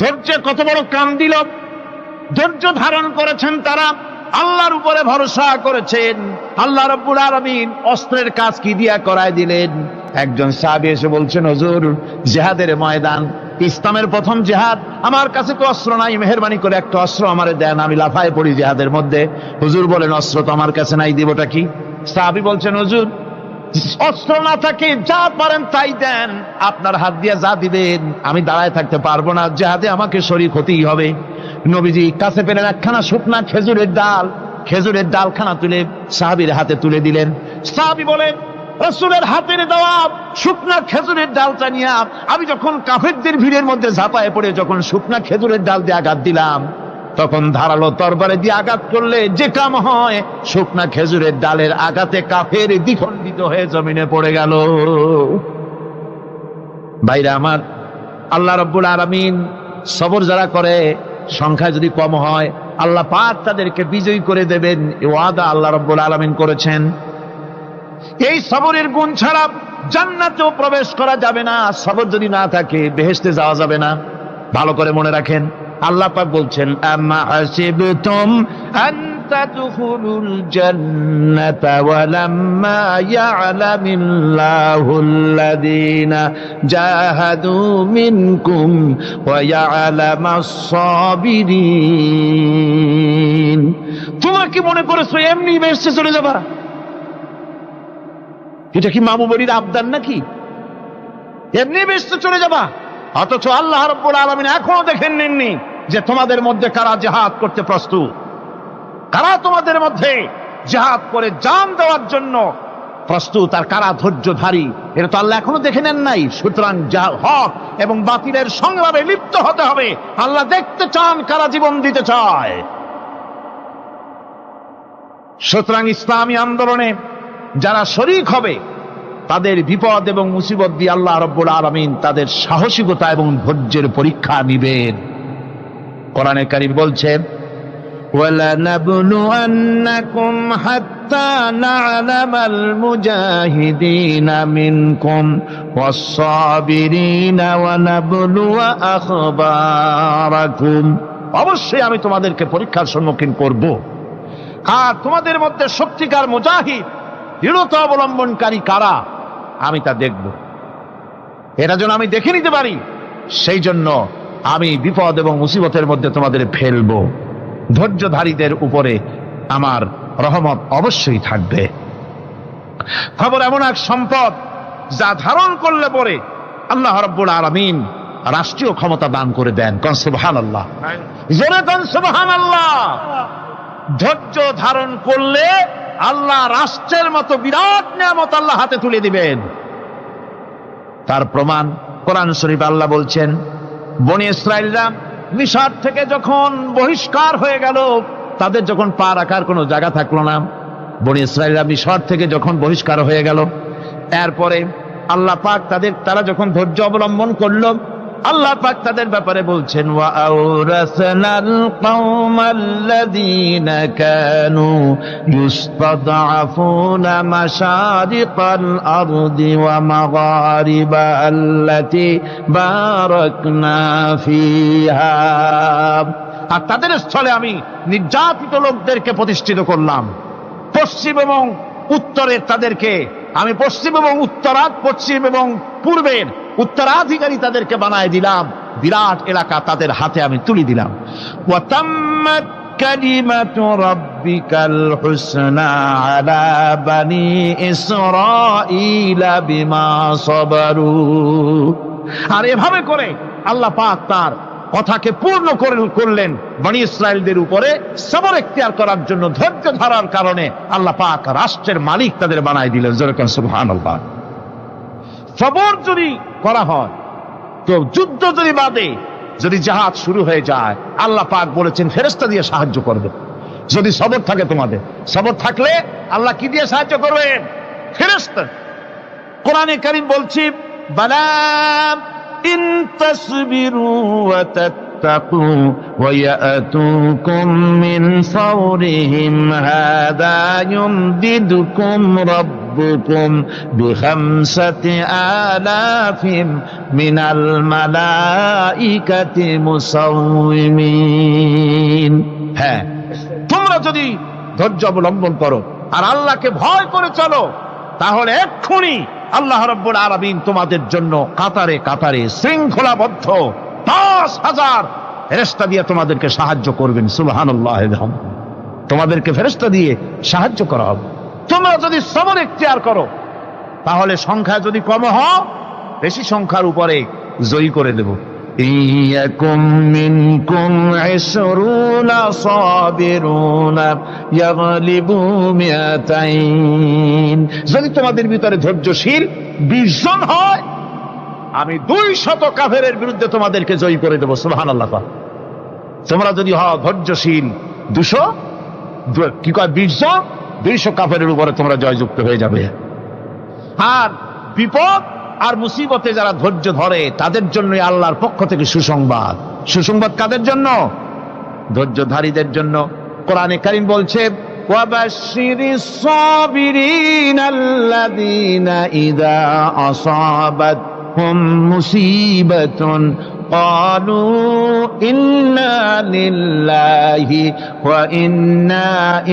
ধৈর্য কত বড় কাম দিল, ধৈর্য ধারণ করেছেন তারা, আল্লাহর উপরে ভরসা করেছেন। আল্লাহ রাব্বুল আলামিন অস্ত্রের কাজ কি দিয়া করায় দিলেন। একজন সাহাবী এসে বলছেন, হুজুর, জিহাদের ময়দান, ইসলামের প্রথম জিহাদ, আমার কাছে তো অস্ত্র নাই, মেহেরবানি করে একটা অস্ত্র আমারে দেন, আমি লাফায় পড়ি জিহাদের মধ্যে। হুজুর বলেন, অস্ত্র তো আমার কাছে নাই, দিবটা কি? সাহাবী বলছেন, হুজুর, অস্ত্র না থাকে যা পারেন তাই দেন, আপনার হাত দিয়ে যা দিবেন আমি দাঁড়ায় থাকতে পারবো না, জিহাদে আমাকে শরীক হতেই হবে। নবীজি কাছে পেলেন একখানা শুকনা খেজুরের ডালখানা তুলে সাহাবীর হাতে তুলে দিলেন। সাহাবী বলেন, রাসূলের হাতের দেওয়া শুকনা খেজুরের ডালটা নিয়ে আমি যখন কাফেরদের ভিড়ের মধ্যে ঝাঁপায় পড়ে যখন শুকনা খেজুরের ডাল দিয়ে আঘাত দিলাম, তখন ধারালো তরবারে দিয়ে আঘাত করলে যে কাম হয়, শুকনা খেজুরের ডালের আঘাতে কাফের দ্বিখণ্ডিত হয়ে জমিনে পড়ে গেল। ভাইরা আমার, আল্লাহ রাব্বুল আলামিন সবর যারা করে, সংখ্যা যদি কম হয়, আল্লাহ পাক তাদেরকে বিজয়ী করে দেবেন, এই ওয়াদা আল্লাহ রাব্বুল আলামিন করেছেন। এই সবরের গুণ ছাড়া জান্নাতেও প্রবেশ করা যাবে না। সবর যদি না থাকে বেহেশতে যাওয়া যাবে না। ভালো করে মনে রাখেন, আল্লাহ পাক বলছেন, আম্মা হাসিবতুম আন তাদখুলুল জান্নাতা ওয়া লাম্মা ইয়া'লামিল্লাহুল্লাযীনা জাহাদু মিনকুম ওয়া ইয়া'লামাস সাবিরিন। তোমরা কি মনে করেছো এমনি বেহেশতে চলে যাবা? এটা কি মামু বাড়ির আবদার নাকি? এমনি বেহেশতে চলে যাবা? অথচ আল্লাহ রাব্বুল আলামিন এখনো দেখেন নেননি যে তোমাদের মধ্যে কারা জিহাদ করতে প্রস্তুত, কারা তোমাদের মধ্যে জিহাদ করে জান দেওয়ার জন্য প্রস্তুত, আর কারা ধৈর্যধারী, এটা তো আল্লাহ এখনো দেখে নেন নাই। সুতরাং হক এবং বাতিলের সংগ্রামে লিপ্ত হতে হবে। আল্লাহ দেখতে চান কারা জীবন দিতে চায়। সুতরাং ইসলামী আন্দোলনে যারা শরীক হবে, তাদের বিপদ এবং মুসিবত দিয়ে আল্লাহ রাব্বুল আলামিন তাদের সাহসিকতা এবং ধৈর্যের পরীক্ষা নিবেন। কোরআনে কারীম বলছে, وَلَنَبْلُوَنَّكُمْ حَتَّى نَعْلَمَ الْمُجَاهِدِينَ مِنكُمْ وَالصَّابِرِينَ وَنَبْلُوَ أَخْبَارَكُمْ। অবশ্যই আমি তোমাদেরকে পরীক্ষার সম্মুখীন করব, আর তোমাদের মধ্যে সত্যিকার মুজাহিদ, দৃঢ়তা অবলম্বনকারী কারা, আমি তা দেখব। এটা যেন আমি দেখে নিতে পারি, সেই জন্য আমি বিপদ এবং মুসিবতের মধ্যে তোমাদের ফেলবো। ধৈর্যধারীদের উপরে আমার রহমত অবশ্যই থাকবে। খবর এমন এক সম্পদ যা ধারণ করলে পরে আল্লাহ রাব্বুল আলামিন রাষ্ট্রীয় ক্ষমতা দান করে দেন। কোন সুবহানাল্লাহ, জোরে কোন সুবহানাল্লাহ। ধৈর্য ধারণ করলে আল্লাহ রাষ্ট্রের মতো বিরাট নিয়ামত আল্লাহ হাতে তুলে দিবেন। তার প্রমাণ কোরআন শরীফ আল্লাহ বলছেন, বনি ইসরাইলরা মিশর থেকে যখন বহিষ্কার হয়ে গেল, তাদের যখন পা রাখার কোনো জায়গা থাকলো না, বনি ইসরাইলরা মিশর থেকে যখন বহিষ্কার হয়ে গেল, এরপরে আল্লাহ পাক তারা যখন ধৈর্য অবলম্বন করলো, আল্লাহ পাক তাদের ব্যাপারে বলছেন, ওয়া আওরাসনাল কওমাল্লাযীনা কানু ইস্তাদআফুনা মাশারিকাল আরদি ওয়া মাগারিবা আল্লাতী বারাকনা ফিহা। আর তাদের স্থলে আমি নির্যাতিত লোকদেরকে প্রতিষ্ঠিত করলাম। পশ্চিম এবং উত্তরের তাদেরকে আমি পশ্চিম এবং পূর্বের উত্তরাধিকারী তাদেরকে বানায় দিলাম। বিরাট এলাকা তাদের হাতে আমি তুলে দিলাম। ওয়া তাম্মাত কালিমাতু রাব্বিকাল হুসনা আলা বানি ইসরাঈলা বিমা সাবারু। আর এভাবে করে আল্লাহ পাক তার কথাকে পূর্ণ করলেন বনি ইসরাইলদের উপরে। সবর এখতিয়ার করার জন্য, ধৈর্য ধরার কারণে আল্লাহ পাক রাষ্ট্রের মালিক তাদের বানায় দিলেন। যেরকম সুবহানাল্লাহ। সবর যদি করা হয়, তো যুদ্ধ যদি বাদে, যদি জাহাজ শুরু হয়ে যায়, আল্লাহ পাক বলেছেন ফেরেশতা দিয়ে সাহায্য করবে। যদি সবর থাকে তোমাদের, সবর থাকলে আল্লাহ কি দিয়ে সাহায্য করবেন? ফেরেশতা। কোরআনে কারীম বলছি, বালা ইন তাসবিরু ওয়া তাত্তাকু ওয়া ইয়াতুকুম মিন ফাওরিহিম হাদা ইউমদিদুকুম রাব্বুকুম বিখামসাতি আলাফিন মিনাল মালাইকাতি মুসাউমিন। হ্যাঁ, তোমরা যদি ধৈর্য অবলম্বন করো আর আল্লাহকে ভয় করে চলো, তাহলে এক্ষুনি আল্লাহ রাব্বুল আলামিন তোমাদের জন্য কাতারে কাতারে শৃঙ্খলাবদ্ধ 10,000 ফেরেশতা দিয়ে তোমাদেরকে সাহায্য করবেন। সুবহানাল্লাহ। তোমাদেরকে ফেরেশতা দিয়ে সাহায্য করা হবে। তোমরা যদি সবর এখতিয়ার করো, তাহলে সংখ্যা যদি কম হয়, বেশি সংখ্যার উপরে জয়ী করে দেব। ইয়াকুম মিনকুম 20 সাবিরুনা ইয়াগলিবু মিয়াতাইন। যদি তোমাদের ভিতরে ধৈর্যশীল 20 জন হয়, আমি 200 কাফেরের বিরুদ্ধে তোমাদেরকে জয়ী করে দেব। সুবহানাল্লাহ। তোমরা যদি হও ধৈর্যশীল 200, কি কয় 20 জন, 200 কাফেরের উপরে তোমরা জয়যুক্ত হয়ে যাবে। আর বিপদ আর মুসিবতে যারা ধৈর্য ধরে, তাদের জন্য আল্লাহর পক্ষ থেকে সুসংবাদ। সুসংবাদ কাদের জন্য? ধৈর্যধারীদের জন্য। কোরআনে কারীম বলছে, ওয়াবাশশিরিস সাবিরিনাল্লাযীনা ইযা আসাবাতহুম মুসিবাতুন ক্বালু ইন্না লিল্লাহি ওয়া ইন্না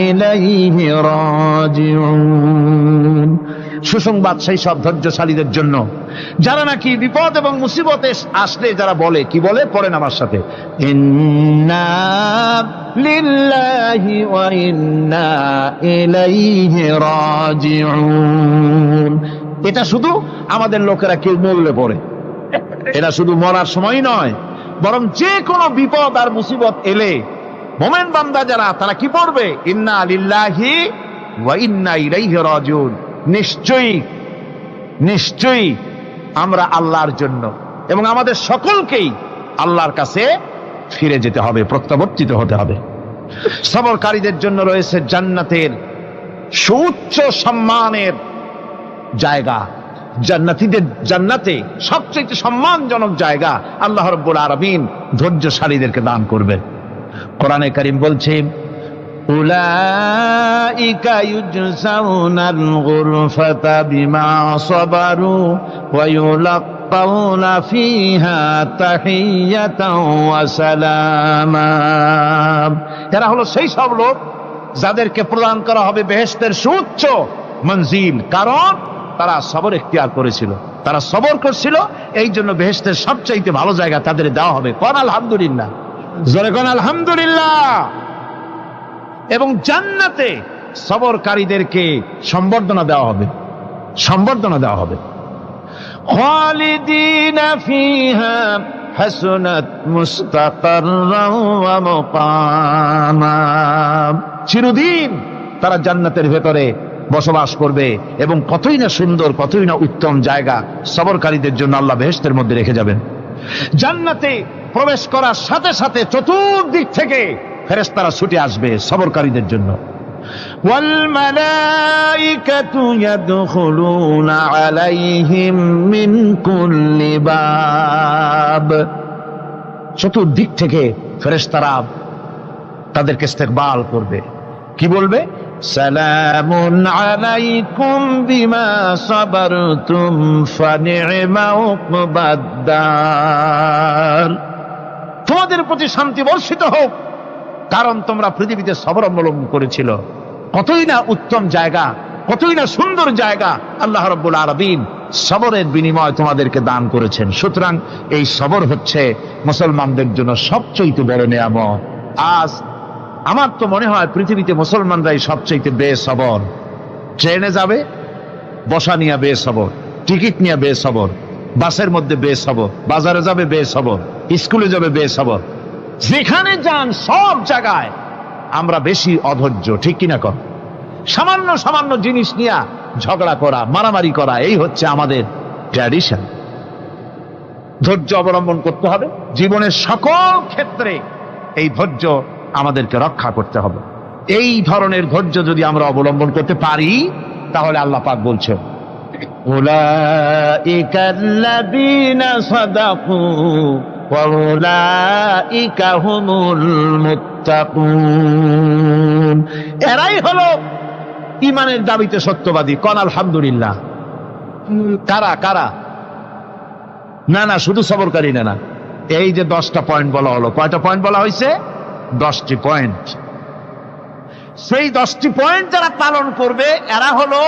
ইলাইহি রাজিউন। সুসংবাদ সেই সব ধৈর্যশালীদের জন্য যারা নাকি বিপদ এবং মুসিবতে আসলে যারা বলে, কি বলে? পড়েন আমার সাথে, ইন্না লিল্লাহি ওয়া ইন্না ইলাইহি রাজিউন। এটা শুধু আমাদের লোকেরা কেউ মরলে পড়ে, এটা শুধু মরার সময় নয়, বরং যে কোনো বিপদ আর মুসিবত এলে মোমেন বান্দা যারা, তারা কি পড়বে? ইন্না লিল্লাহি ওয়া ইন্না ইলাইহি রাজিউন। নিশ্চয়ই নিশ্চয়ই আমরা আল্লাহর জন্য এবং আমাদের সকলকেই আল্লাহর কাছে ফিরে যেতে হবে, প্রত্যাবর্তিত হতে হবে। সবরকারীদের জন্য রয়েছে জান্নাতের সুউচ্চ সম্মানের জায়গা। জান্নাতে সবচেয়ে সম্মানজনক জায়গা আল্লাহ রাব্বুল আলামিন ধৈর্যশালীদেরকে দান করবেন। কোরআনে কারীম বলছে, উলাইকা ইউজসাউনাল গুরফাতা বিমা সাবারু ওয়া ইউলাক্কাউনা ফিহা তাহিয়াতাও ওয়া সালামা। এরা হলো সেই সব লোক যাদেরকে প্রদান করা হবে বেহেশতের সুউচ্চ মঞ্জিল, কারণ তারা সবর এখতিয়ার করেছিল, তারা সবর করছিল। এই জন্য বেহেশতের সবচাইতে ভালো জায়গা তাদের দেওয়া হবে। কোন আলহামদুলিল্লাহ, জোরে কোন আলহামদুলিল্লাহ। এবং জান্নাতে সবরকারীদেরকে সম্বর্ধনা দেওয়া হবে, সম্বর্ধনা দেওয়া হবে। খালিদিনা ফিহা হাসুনাত মুস্তাকাররাও ওয়া মুকামা। চিরদিন তারা জান্নাতের ভেতরে বসবাস করবে এবং কতই না সুন্দর, কতই না উত্তম জায়গা সবরকারীদের জন্য আল্লাহ বেহেশতের মধ্যে রেখে যাবেন। জান্নাতে প্রবেশ করার সাথে সাথে চতুর্দিক থেকে ফেরেশতারা ছুটে আসবে সবরকারীদের জন্য। ওয়াল মালাইকাতু ইয়াদখুলুনা আলাইহিম মিন কুল্লি বাব। চতুর্দিক থেকে ফেরেশতারা তাদেরকে ইস্তেকবাল করবে, কি বলবে? সালামুন আলাইকুম বিমা সাবারতুম ফানি'মা উকবাদ-দার। তোমাদের প্রতি শান্তি বর্ষিত হোক, কারণ তোমরা পৃথিবীতে সবর অবলম্বন করেছিল। কতই না উত্তম জায়গা, কতই না সুন্দর জায়গা আল্লাহ রাব্বুল আলামিন সবরের বিনিময় তোমাদেরকে দান করেছেন। সুতরাং এই সবর হচ্ছে মুসলমানদের জন্য সবচেয়ে বড় নিয়ামত। আজ আমার তো মনে হয় পৃথিবীতে মুসলমানরাই সবচেয়ে বেসবর। ট্রেনে যাবে, বসা নিয়ে বেসবর, টিকিট নিয়ে বেসবর, বাসের মধ্যে বেসবর, বাজারে যাবে বেসবর, স্কুলে যাবে বেসবর, যেখানে যান সব জায়গায় আমরা বেশি অধৈর্য, ঠিক কিনা কর? সামান্য সামান্য জিনিস নিয়ে ঝগড়া করা, মারামারি করা, এই হচ্ছে আমাদের ট্র্যাডিশন। ধৈর্য অবলম্বন করতে হবে জীবনের সকল ক্ষেত্রে। এই ধৈর্য আমাদেরকে রক্ষা করতে হবে। এই ধরনের ধৈর্য যদি আমরা অবলম্বন করতে পারি, তাহলে আল্লাহ পাক বলছেন উলাইকাল্লাযীনা সাদাকু ওয়া উলাইকা হুমুল মুত্তাকুন। এরাই হলো ঈমানের দাবিতে সত্যবাদী। কোন আলহামদুলিল্লাহ। কারা কারা? না শুধু সবরকারী না। এই যে 10টা পয়েন্ট বলা হলো, কয়টা পয়েন্ট বলা হয়েছে? 10টি পয়েন্ট। সেই 10টি পয়েন্ট যারা পালন করবে এরা হলো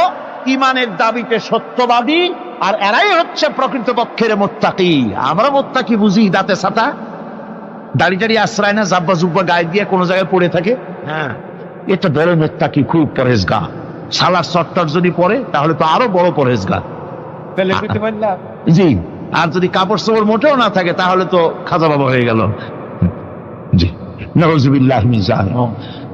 ঈমানের দাবিতে সত্যবাদী, আর এরাই হচ্ছে প্রকৃতপক্ষের মুত্তাকি। আমরা মুত্তাকি বুঝি দাঁতে ছাতা, দাড়ি টাড়ি আশ্রয় না, জাব্বা জুব্বা গায়ে দিয়ে কোনো জায়গায় পড়ে থাকে। হ্যাঁ, এটা বড় মুত্তাকি, খুব পরহেজগার। সালার চট্টর যদি পড়ে তাহলে তো আরো বড় পরহেজগার। জি, আর যদি কাপড় চোপড় মোটেও না থাকে তাহলে তো খাজা বাবা হয়ে গেল। জি, নাউযুবিল্লাহ মিন যালিক।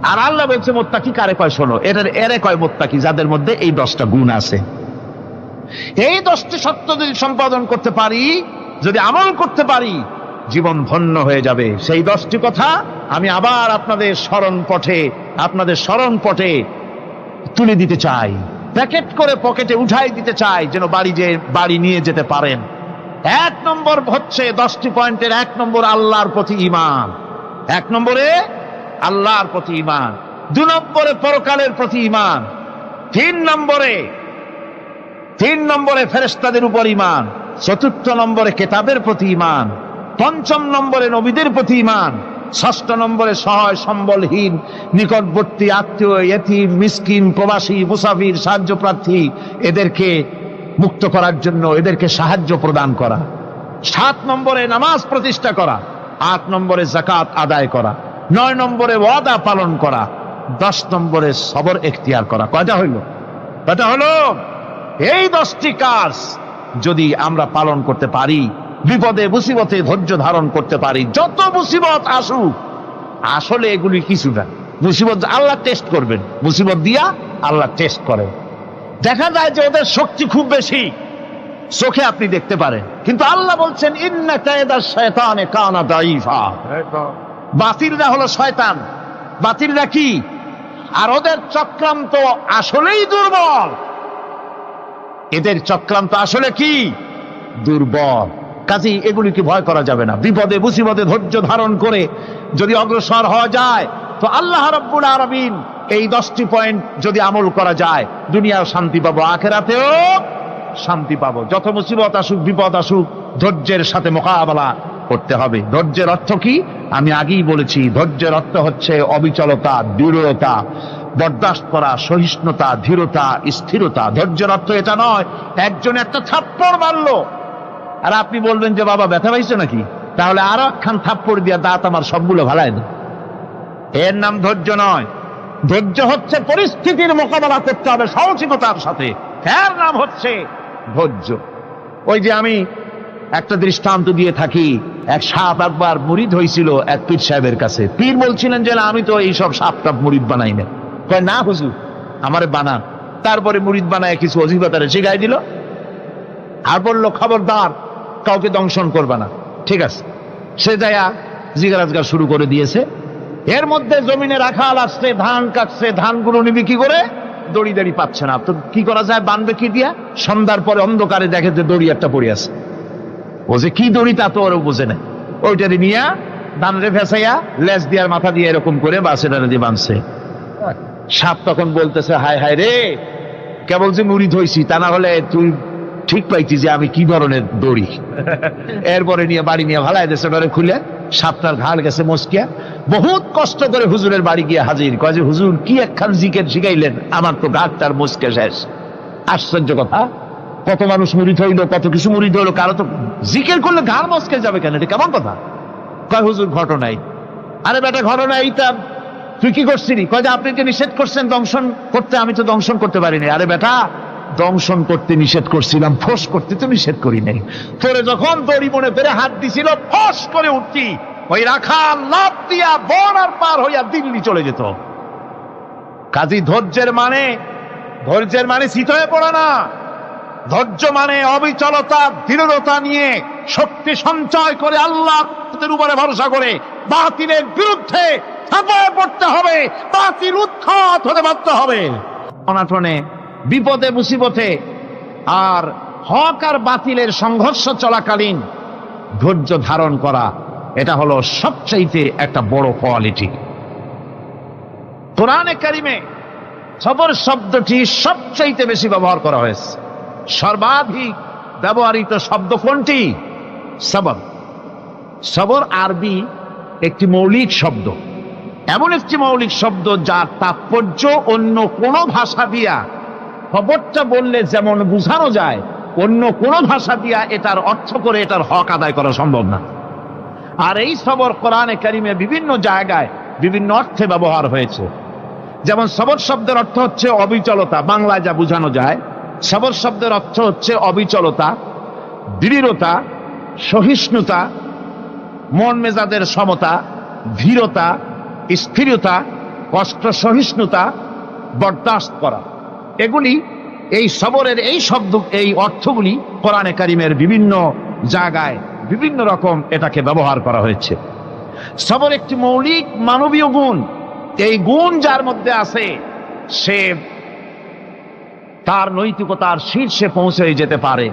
আর আল্লাহ বলছে মুত্তাকি কারে কয় শোনো, এরে কয় মুত্তাকি যাদের মধ্যে এই 10টা গুণ আছে। এই 10টি সত্য যদি সম্পাদন করতে পারি, যদি আমল করতে পারি, জীবন ধন্য হয়ে যাবে। সেই 10টি কথা আমি আবার আপনাদের স্মরণ পটে তুলে দিতে চাই, প্যাকেট করে পকেটে উঠাই দিতে চাই, যেন বাড়ি নিয়ে যেতে পারেন। 1 নম্বর হচ্ছে 10টি পয়েন্টের 1 নম্বর আল্লাহর প্রতি ঈমান। 1 নম্বরে আল্লাহর প্রতি ঈমান, 2 নম্বরে পরকালের প্রতি ঈমান, 3 নম্বরে ফেরেশতাদের উপর ঈমান, 4র্থ নম্বরে কিতাবের প্রতি ঈমান, 5ম নম্বরে নবীদের প্রতি ঈমান, 6ষ্ঠ নম্বরে সহায় সম্বলহীন নিকটবর্তী আত্মীয়, ইয়েতিম, মিসকিন, প্রবাসী, মুসাফির, সাহায্য প্রার্থী, এদেরকে মুক্ত করার জন্য এদেরকে সাহায্য প্রদান করা, 7 নম্বরে নামাজ প্রতিষ্ঠা করা, 8 নম্বরে যাকাত আদায় করা, 9 নম্বরে ওয়াদা পালন করা, 10 নম্বরে সবর এখতিয়ার করা। কয়টা হলো? এই 10টি কাজ যদি আমরা পালন করতে পারি, বিপদে মুসিবতে ধৈর্য ধারণ করতে পারি, যত মুসিবত আসুক, আসলে এগুলি কিছু না। মুসিবত আল্লাহ টেস্ট করবেন, মুসিবত দিয়া আল্লাহ টেস্ট করেন। দেখা যায় যে ওদের শক্তি খুব বেশি, চোখে আপনি দেখতে পারেন, কিন্তু আল্লাহ বলছেন ইন্না কায়দাশ শায়তানে কানা দাঈফা। বাতিলরা হলো শয়তান। বাতিলরা কি? আর ওদের চক্রান্ত আসলেই দুর্বল। এদের চক্রান্ত আসলে কি? দুর্বল। কাজেই এগুলিকে ভয় করা যাবে না। বিপদে মুসিবতে ধৈর্য ধারণ করে যদি অগ্রসর হওয়া যায়, তো আল্লাহ রাব্বুল আলামিন এই 10টি পয়েন্ট যদি আমল করা যায়, দুনিয়াও শান্তি পাবো, আখিরাতেও শান্তি পাবো। যত মুসিবত আসুক, বিপদ আসুক, ধৈর্যের সাথে মোকাবেলা করতে হবে। ধৈর্যের অর্থ কি? আমি আগেই বলেছি, ধৈর্যের অর্থ হচ্ছে অবিচলতা, দৃঢ়তা, বরদাস্ত করা, সহিষ্ণুতা, ধীরতা, স্থিরতা। ধৈর্যের অর্থ এটা নয় একজন একটা থাপ্পড় মারলো আর আপনি বলবেন যে বাবা ব্যথা পাইছে নাকি, তাহলে আরো একখান থাপ্পড় দিয়া দাঁত আমার সবগুলো ভালাই দেয়। এর নাম ধৈর্য নয়। ধৈর্য হচ্ছে পরিস্থিতির মোকাবেলা করতে হবে সাহসিকতার সাথে, এর নাম হচ্ছে ধৈর্য। ওই যে আমি একটা দৃষ্টান্ত দিয়ে থাকি। এক সাপ একবার মুরিদ হয়েছিল এক পীর সাহেবের কাছে। পীর বলছিলেন যে না, আমি তো এইসব সাপ টাপ মুরিদ বানাই না। কয় না হুজুর, আমারে বানান। তারপরে মুরিদ বানায় কিছু অজিফাতারে শিখাই দিল, আর বললো খবরদার কাউকে দংশন করবা না। ঠিক আছে, সে যায়া জিগারাজগার শুরু করে দিয়েছে। এর মধ্যে জমিনে রাখাল আসছে, ধান কাটছে, ধানগুলো নিবি কি করে, দড়ি দাড়ি পাচ্ছে না। তো কি করা যায়, বানবে কি দিয়া? সন্ধ্যার পরে অন্ধকারে দেখে যে দড়ি একটা পড়ে আছে। ও যে কি দড়ি তা তো ওরা বুঝে না, ওইটারে নিয়া ধানরে ফেসাইয়া লেজ দিয়ার মাথা দিয়ে এরকম করে বাসেটারে দিয়ে বাঁধছে। সাপ তখন বলতেছে, হায় হায় রে, কেবল যে মুরিদ হইছি, তা না হলে তুই ঠিক পাইতি যে আমি কি ধরনের দড়ি। এরপরে নিয়ে বাড়ি নিয়ে ভালাই দেশে ডরে খুলে সাপটার ঘাড় গেছে মস্কিয়া। বহুত কষ্ট করে হুজুরের বাড়ি গিয়ে হাজির, কয় যে হুজুর কি একখান জিকের শিখাইলেন, আমার তো ঘাটটার মস্কে শেষ। আশ্চর্য কথা, কত মানুষ মুরিদ হইল, কত কিছু মুরিদ হইলো, কারো তো জিকের করলে ঘাড় মস্কে যাবে কেন, এটা কেমন কথা? কয় হুজুর ঘটনাই। আরে বেটা ঘটনা এইটা, তুই কি করছিলি? কয় যে আপনি যে নিষেধ করছেন দংশন করতে, আমি তো দংশন করতে পারিনি। আরে বেটা, দংশন করতে নিষেধ করছিলাম, ফোঁস করতে তো নিষেধ করি নাই। তোরে যখন দড়ি মনে পেরে হাত দিছিল, ফোঁস করে উঠতি, ওই রাখা লাভ দিয়া বন আর পার হইয়া দিল্লি চলে যেত। কাজী ধৈর্যের মানে শীত হয়ে পড়ে না। ধৈর্য মানে অবিচলতা, দৃঢ়তা নিয়ে শক্তি সঞ্চয় করে আল্লাহর উপরে ভরসা করে বাতিলের বিরুদ্ধে ঝাঁপিয়ে পড়তে হবে, বাতিল উৎখাত হতে বাধ্য হবে। অনাটনে, বিপদে, মুসিবতে আর হক আর বাতিলের সংঘর্ষ চলাকালীন ধৈর্য ধারণ করা, এটা হলো সবচাইতে একটা বড় কোয়ালিটি। কোরআনে কারিমে সবর শব্দটি সবচাইতে বেশি ব্যবহার করা হয়েছে। সর্বাধিক ব্যবহৃত শব্দ কোনটি? সবর। সবর আরবি একটি মৌলিক শব্দ, এমন একটি মৌলিক শব্দ যার তাৎপর্য অন্য কোন ভাষা দিয়া খবরটা বললে যেমন বোঝানো যায়, অন্য কোন ভাষা দিয়া এটার অর্থ করে এটার হক আদায় করা সম্ভব না। আর এই সবর কোরআনে কারিমে বিভিন্ন জায়গায় বিভিন্ন অর্থে ব্যবহার হয়েছে। যেমন সবর শব্দের অর্থ হচ্ছে অবিচলতা, বাংলায় যা বোঝানো যায়। সবর শব্দের অর্থ হচ্ছে অবিচলতা, দৃঢ়তা, সহিষ্ণুতা, মন মেজাজের সমতা, ধীরতা, স্থিরতা, কষ্ট সহিষ্ণুতা, বরদাস্ত করা। এগুলি এই সবরের এই শব্দ, এই অর্থগুলি কোরআনে কারিমের বিভিন্ন জায়গায় বিভিন্ন রকম এটাকে ব্যবহার করা হয়েছে। সবর একটি মৌলিক মানবীয় গুণ। এই গুণ যার মধ্যে আছে, সে তার নৈতিকতার শীর্ষে পৌঁছে যেতে পারে।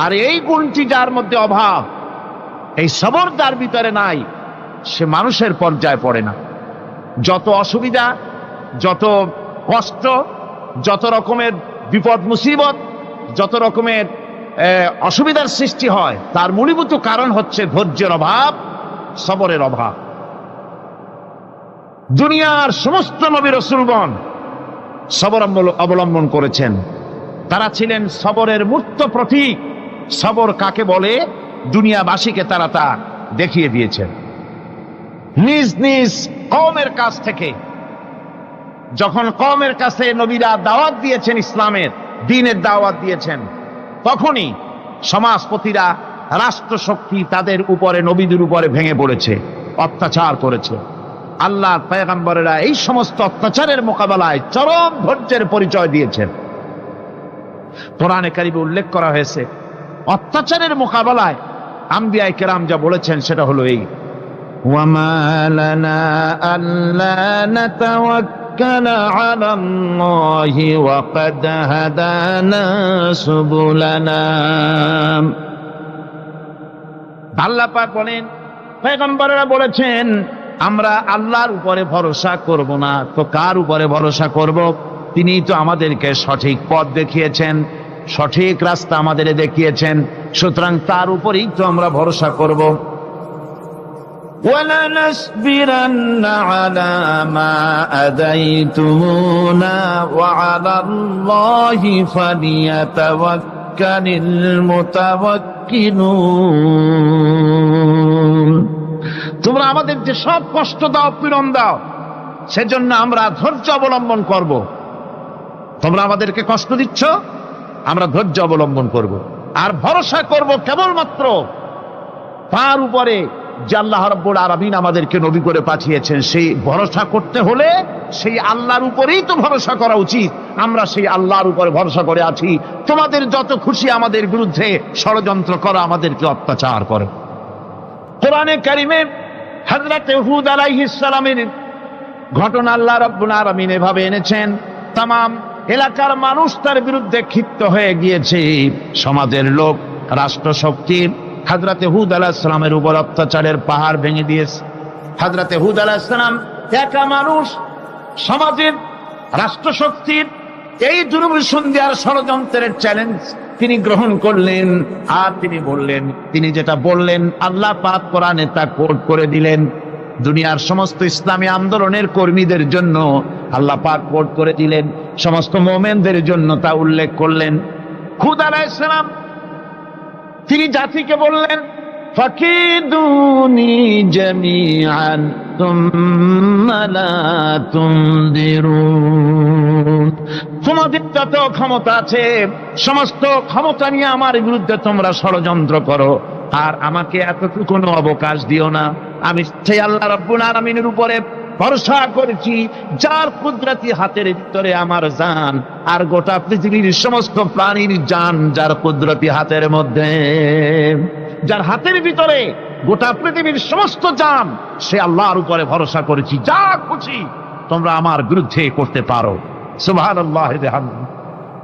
আর এই গুণটি যার মধ্যে অভাব, এই সবর যার ভিতরে নাই, সে মানুষের পর্যায়ে পড়ে না। যত অসুবিধা, যত কষ্ট, যত রকমের বিপদ মুসিবত, যত রকমের অসুবিধার সৃষ্টি হয়, তার মূলীভূত কারণ হচ্ছে ধৈর্যের অভাব, সবরের অভাব। দুনিয়ার সমস্ত নবী রাসূলগণ সবর অবলম্বন করেছেন। তারা ছিলেন সবরের মূর্ত প্রতীক। সবর কাকে বলে দুনিয়াবাসীকে তারা তা দেখিয়ে দিয়েছেন। নিজ নিজ কওমের কাছ থেকে যখন কওমের কাছে নবীরা দাওয়াত দিয়েছেন, ইসলামের দ্বীনের দাওয়াত দিয়েছেন, তখনই সমাজপতিরা, রাষ্ট্রশক্তি তাদের উপরে, নবীদের উপরে ভেঙে পড়েছে, অত্যাচার করেছে। আল্লাহর পয়গম্বরেরা এই সমস্ত অত্যাচারের মোকাবেলায় চরম ধৈর্যের পরিচয় দিয়েছেন। কোরআনে কারিমে উল্লেখ করা হয়েছে, অত্যাচারের মোকাবেলায় আম্বিয়া কেরাম যা বলেছেন সেটা হলো এই, ওয়ামা লানা আল্লা নাতাওয়াক্কালা আলাল্লাহি ওয়া ক্বাদ হাদানা সুবুলানা। আল্লাহ পাক বলেন, পয়গম্বরেরা বলেছেন আমরা আল্লাহর উপরে ভরসা করব না, তো কার উপরে ভরসা করব? তিনিই তো আমাদেরকে সঠিক পথ দেখিয়েছেন, সঠিক রাস্তা আমাদের দেখিয়েছেন, সুতরাং তার উপরেই তো আমরা ভরসা করব। ওয়ালানাসবিরান্না আলা মা আযাইতুমুনা ওয়া আলাল্লাহি ফালিয়াতাওয়াক্কালিল মুতাওয়াক্কিলুন। তোমরা আমাদের যে সব কষ্ট দাও, পীড়ন দাও, সেজন্য আমরা ধৈর্য অবলম্বন করব। তোমরা আমাদেরকে কষ্ট দিচ্ছ, আমরা ধৈর্য অবলম্বন করব আর ভরসা করব কেবলমাত্র তার উপরে যে আল্লাহ রাব্বুল আলামিন আমাদেরকে নবী করে পাঠিয়েছেন, সেই ভরসা করতে হলে সেই আল্লাহর উপরেই তো ভরসা করা উচিত। আমরা সেই আল্লাহর উপরে ভরসা করে আছি। তোমাদের যত খুশি আমাদের বিরুদ্ধে ষড়যন্ত্র করো, আমাদেরকে অত্যাচার করো। কোরআনে কারিমে হযরত হুদ আলাইহিস সালামের ঘটনা আল্লাহ রাব্বুল আলামিন এভাবে এনেছেন, তামাম এলাকার মানুষ তার বিরুদ্ধে ক্ষিপ্ত হয়ে গিয়েছে। সমাজের লোক, রাষ্ট্রশক্তি হযরত হুদ আলাইহিস সালামের উপর অত্যাচারের পাহাড় ভেঙে দিয়েছে। হযরত হুদ আলাইহিস সালাম একা মানুষ, সমাজের রাষ্ট্রশক্তির এই দুর্বিসন্ধির ষড়যন্ত্রের চ্যালেঞ্জ তিনি গ্রহণ করলেন। আর তিনি বললেন, তিনি যেটা বললেন আল্লাহ পাক কোরআনে তা কোট করে দিলেন। দুনিয়ার সমস্ত ইসলামী আন্দোলনের কর্মীদের জন্য আল্লাহ পাক কোট করে দিলেন, সমস্ত মুমিনদের জন্য তা উল্লেখ করলেন। হুদ আলাইহিস সালাম তিনি জাতিকে বললেন, ফাকিদুনি জামিআন তুম্মা লা তুনদিরুন। তোমাদের যত ক্ষমতা আছে সমস্ত ক্ষমতা নিয়ে আমার বিরুদ্ধে তোমরা ষড়যন্ত্র করো, আর আমাকে এতটুকু অবকাশ দিও না। আমি সেই আল্লাহ রাব্বুল আলামিনের উপরে ভরসা করেছি, যার কুদরতি হাতের ভিতরে আমার জান, আর গোটা পৃথিবীর সমস্ত প্রাণীর জান যার কুদরতি হাতের মধ্যে। যার হাতের ভিতরে গোটা পৃথিবীর সমস্ত জান, সে আল্লাহর উপরে ভরসা করেছি। যা খুশি তোমরা আমার বিরুদ্ধে করতে পারো। সুবহানাল্লাহ।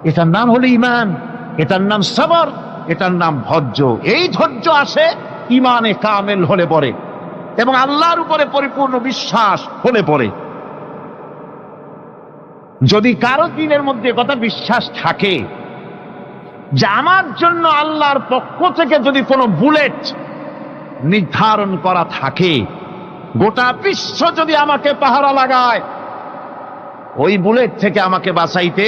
এটার নাম হলো ঈমান, এটার নাম সবর, এটার নাম ধৈর্য। এই ধৈর্য আসে ঈমানে কামেল হলে পরে এবং আল্লাহর উপরে পরিপূর্ণ বিশ্বাস হলে পরে। যদি কারো দিনের মধ্যে কথা বিশ্বাস থাকে যে আমার জন্য আল্লাহর পক্ষ থেকে যদি কোনো বুলেট নির্ধারণ করা থাকে, গোটা বিশ্ব যদি আমাকে পাহারা লাগায়, ওই বুলেট থেকে আমাকে বাঁচাইতে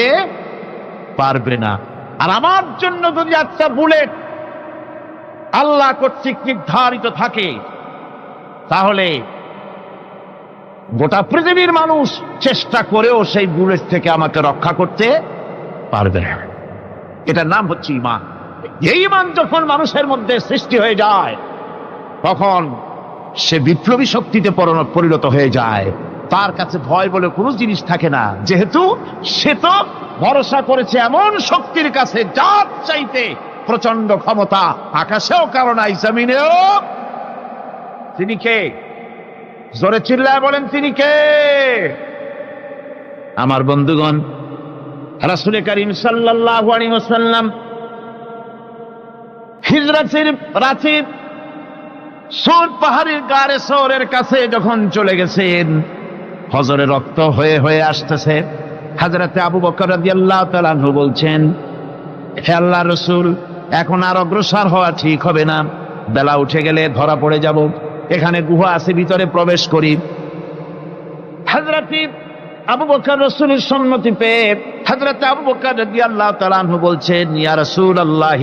পারবে না। আর আমার জন্য যদি একটা বুলেট আল্লাহ কর্তৃক নির্ধারিত থাকে, তাহলে গোটা পৃথিবীর মানুষ চেষ্টা করেও সেই বুলেট থেকে আমাকে রক্ষা করতে পারবে না। এটার নাম হচ্ছে ঈমান। এই ঈমান যখন মানুষের মধ্যে সৃষ্টি হয়ে যায়, তখন সে বিপ্লবী শক্তিতে পরিণত হয়ে যায়। তার কাছে ভয় বলে কোনো জিনিস থাকে না, যেহেতু সে তো ভরসা করেছে এমন শক্তির কাছে যার চাইতে প্রচন্ড ক্ষমতা আকাশেও কারো নাই, জমিনেও। তিনি কে? জোরে চিল্লায় বলেন, তিনি কে? আমার বন্ধুগণ, রাসূল করিম সাল্লাল্লাহু আলাইহি ওয়াসাল্লাম হিজরতের রাতে সৌর পাহাড়ের গাড়ে সৌরের কাছে যখন চলে গেছেন, হজরে রক্ত হয়ে হয়ে আসতেছে। হযরতে আবু বকর রাদিয়াল্লাহু তাআলা আনহু বলছেন, হে আল্লাহর রাসূল, এখন আর অগ্রসর হওয়া ঠিক হবে না, বেলা উঠে গেলে ধরা পড়ে যাব। এখানে গুহা আছে, ভিতরে প্রবেশ করি। হযরতে আবু বকর রাসূলের সম্মতি পেয়ে হযরতে আবু বকর রাদিয়াল্লাহু তাআলা আনহু বলছেন, ইয়া রাসূলুল্লাহ,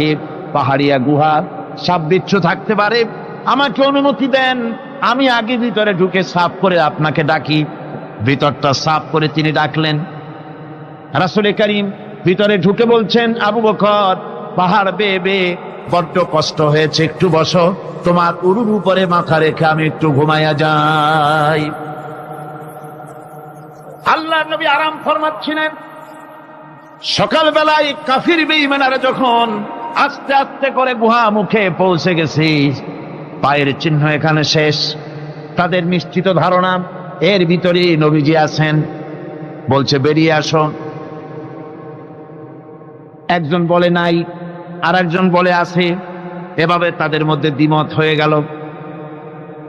পাহাড়িয়া গুহা, সাপ বিচ্ছু থাকতে পারে, আমাকে অনুমতি দেন, আমি আগে ভিতরে ঢুকে সাফ করে আপনাকে ডাকি। ভিতরটা সাফ করে তিনি ডাকলেন। রাসূল করিম ভিতরে ঢুকে বলছেন, আবু বকর, পাহাড় বেয়ে বেয়ে বড্ড কষ্ট হয়েছে, একটু বসো, তোমার উরুর উপরে মাথা রেখে আমি একটু ঘুমাইয়া যাই। আল্লাহর নবী আরাম ফরমাচ্ছিলেন। সকালবেলায় কাফির বেঈমানরা যখন আস্তে আস্তে করে গুহা মুখে পৌঁছে গেছে, পায়ের চিহ্ন এখানে শেষ, তাদের নিশ্চিত ধারণা এর ভিতরে নবীজি আছেন। বলছে, বেরিয়ে আসো। একজন বলে নাই, আর একজন বলে আছে। এভাবে তাদের মধ্যে দ্বিমত হয়ে গেল।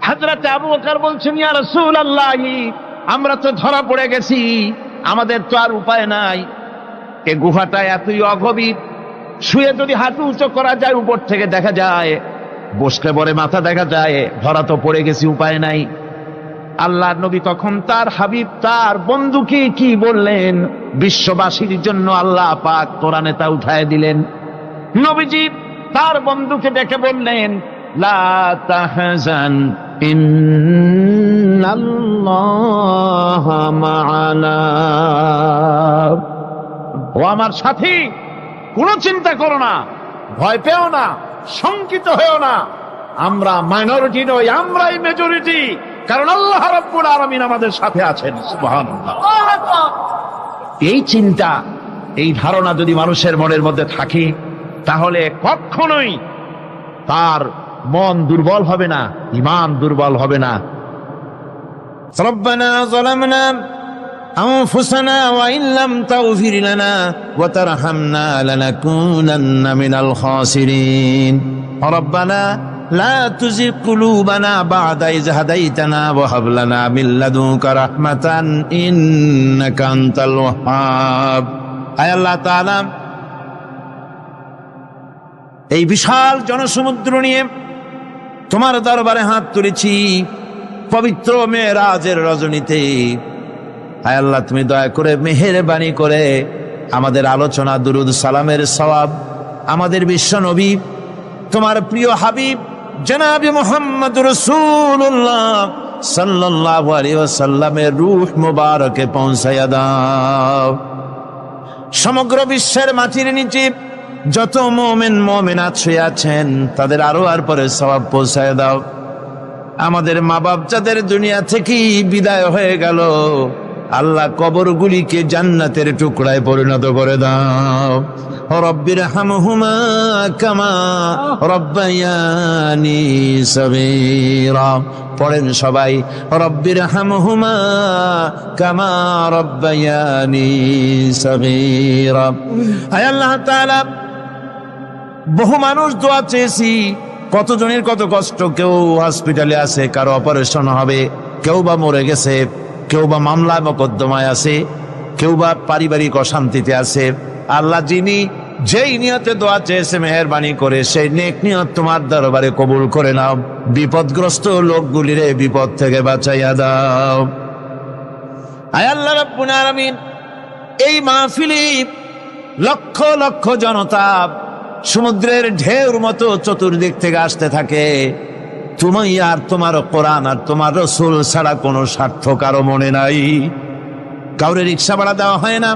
হযরত আবু বকর বলছেন, ইয়া রাসূলুল্লাহ, আমরা তো ধরা পড়ে গেছি, আমাদের তো আর উপায় নাই। এই গুহাটা এতই অগভীর, শুয়ে যদি হাঁটু উঁচু করা যায় উপর থেকে দেখা যায়, বসলে পরে মাথা দেখা যায়, ধরা তো পড়ে গেছি, উপায় নাই। আল্লাহর নবী তখন তার হাবিব, তার বন্ধুকে কি বললেন? বিশ্ববাসীর জন্য আল্লাহ পাক কোরআনে তা উঠায় দিলেন। নবীজি তার বন্ধুকে ডেকে বললেন, লা তাহজান ইন্নাল্লাহা মা'ানা। ও আমার সাথী, কোনো চিন্তা করো না, ভয় পেও না, শঙ্কিত হয়েও না, আমরা মাইনরিটি নই, আমরাই মেজরিটি, কারণ আল্লাহ রাব্বুল আলামিন আমাদের সাথে আছেন। সুবহানাল্লাহ। এই চিন্তা, এই ধারণা যদি মানুষের মনের মধ্যে থাকে, তাহলে কখনোই তার মন দুর্বল হবে না, ঈমান দুর্বল হবে না। ربنا ظلمنا أنفسنا وإن لم تغفر لنا وترحمنا لنكونن من الخاسرين ربنا لا تزغ قلوبنا بعد إذ هديتنا وهب لنا من لدنك رحمة إنك أنت الوهاب আয় আল্লাহ তাআলা, এই বিশাল জনসমুদ্র নিয়ে তোমার দরবারে হাত তুলেছি পবিত্র মেরাজের রজনীতে। আয় আল্লাহ, তুমি দয়া করে মেহেরবানি করে আমাদের আলোচনা, দুরুদ সালামের সওয়াব আমাদের বিশ্ব নবী, তোমার প্রিয় হাবিব জনাবে মুহাম্মদ রাসূলুল্লাহ সাল্লাল্লাহু আলাইহি ওয়াসাল্লামের রূহ মুবারকে পৌঁছায়া দাও। সমগ্র বিশ্বের মাটির নিচে যত মুমিন মুমিনাত শুয়ে আছেন, তাদের আরো আর পরে সওয়াব পৌঁছায় দাও। আমাদের মা বাপ যাদের দুনিয়া থেকে বিদায় হয়ে গেল, আল্লাহ কবরগুলিকে জান্নাতের টুকরায় পরিণত করে দাও। রব্বির হামহুমা কামা রব্বায়ানি সগীরা। পড়েন সবাই, রব্বির হামহুমা কামা রব্বায়ানি সগীরা। আয় আল্লাহ তাআলা, বহু মানুষ দোয়া চেয়েছি, কতজনের কত কষ্ট, কেউ হসপিটালে আছে, কারো অপারেশন হবে, কেউ বা মরে গেছে, কেউ বা মামলায় মোকদ্দমায় আছে, কেউ বা পারিবারিক অশান্তিতে আছে। আল্লাহ, যিনি যেই নিয়তে দোয়া চেয়েছে মেহেরবানি করে সেই নেক নিয়ত তোমার দরবারে কবুল করে নাও। বিপদগ্রস্ত লোকগুলিরে বিপদ থেকে বাঁচাইয়া দাও। আয় আল্লাহ রাব্বুল আলামিন, এই মাহফিলে লক্ষ লক্ষ জনতা সমুদ্রের ঢেউর মতো চতুর্দিক থেকে আসতে থাকে। তুমি আর তোমার কোরআন আর তোমার রাসূল ছাড়া কোনো স্বার্থ কারো মনে নাই। কাউরে রিক্সা ভাড়া দেওয়া হয় না,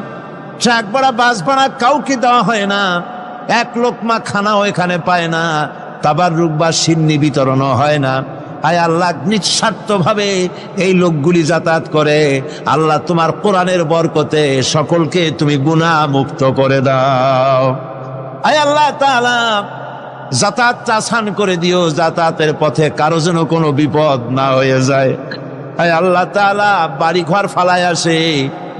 ট্রাক ভাড়া, বাস ভাড়া কাউকে দেওয়া হয় না, এক লোকমা খানাও এখানে পায় না, তাবাররুক বা সিন্নি বিতরণও হয় না। আয় আল্লাহ, নিঃস্বার্থ ভাবে এই লোকগুলি যাতায়াত করে। আল্লাহ, তোমার কোরআনের বরকতে সকলকে তুমি গুনাহ মুক্ত করে দাও। আয় আল্লাহ তাআলা, যাতায়াতটা আসান করে দিও, যাতায়াতের পথে কারো যেন কোনো বিপদ না হয়ে যায়। আয় আল্লাহ তাআলা, বাড়ি ঘর ফালায় আসে,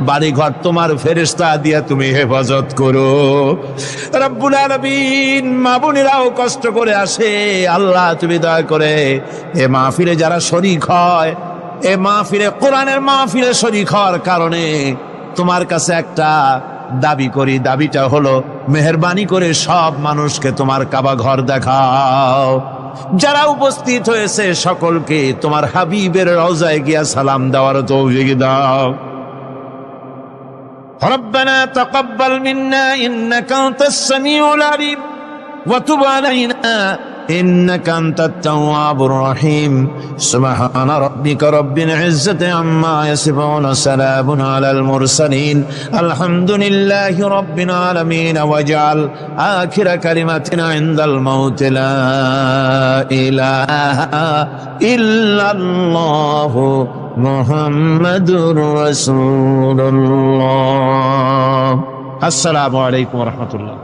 বাড়ি ঘর তোমার ফেরেশতা দিয়া তুমি হেফাজত করো। রব্বুল আলামিন, মা বোনেরাও কষ্ট করে আসে, আল্লাহ তুমি দয়া করে এ মাহফিলে যারা শরীক হয়, এ মাহফিলে, কোরআনের মাহফিলে শরীক হওয়ার কারণে তোমার কাছে একটা দাবি করি। দাবিটা হলো, মেহেরবানি করে সব মানুষকে তোমার কাবা ঘর দেখাও। যারা উপস্থিত হয়েছে সকলকে তোমার হাবিবের রওজায় গিয়া সালাম দেওয়ার তৌফিক দাও। রব্বানা তাকাব্বাল মিন্না ইন্নাকা আনতাস সামিউল আলিম ওয়া তুব আলাইনা إنك أنت التواب الرحيم سبحان ربك رب العزة عما يصفون سلام على المرسلين الحمد لله رب العالمين واجعل آخر كلمتنا عند الموت لا إله إلا الله محمد رسول الله السلام عليكم ورحمة الله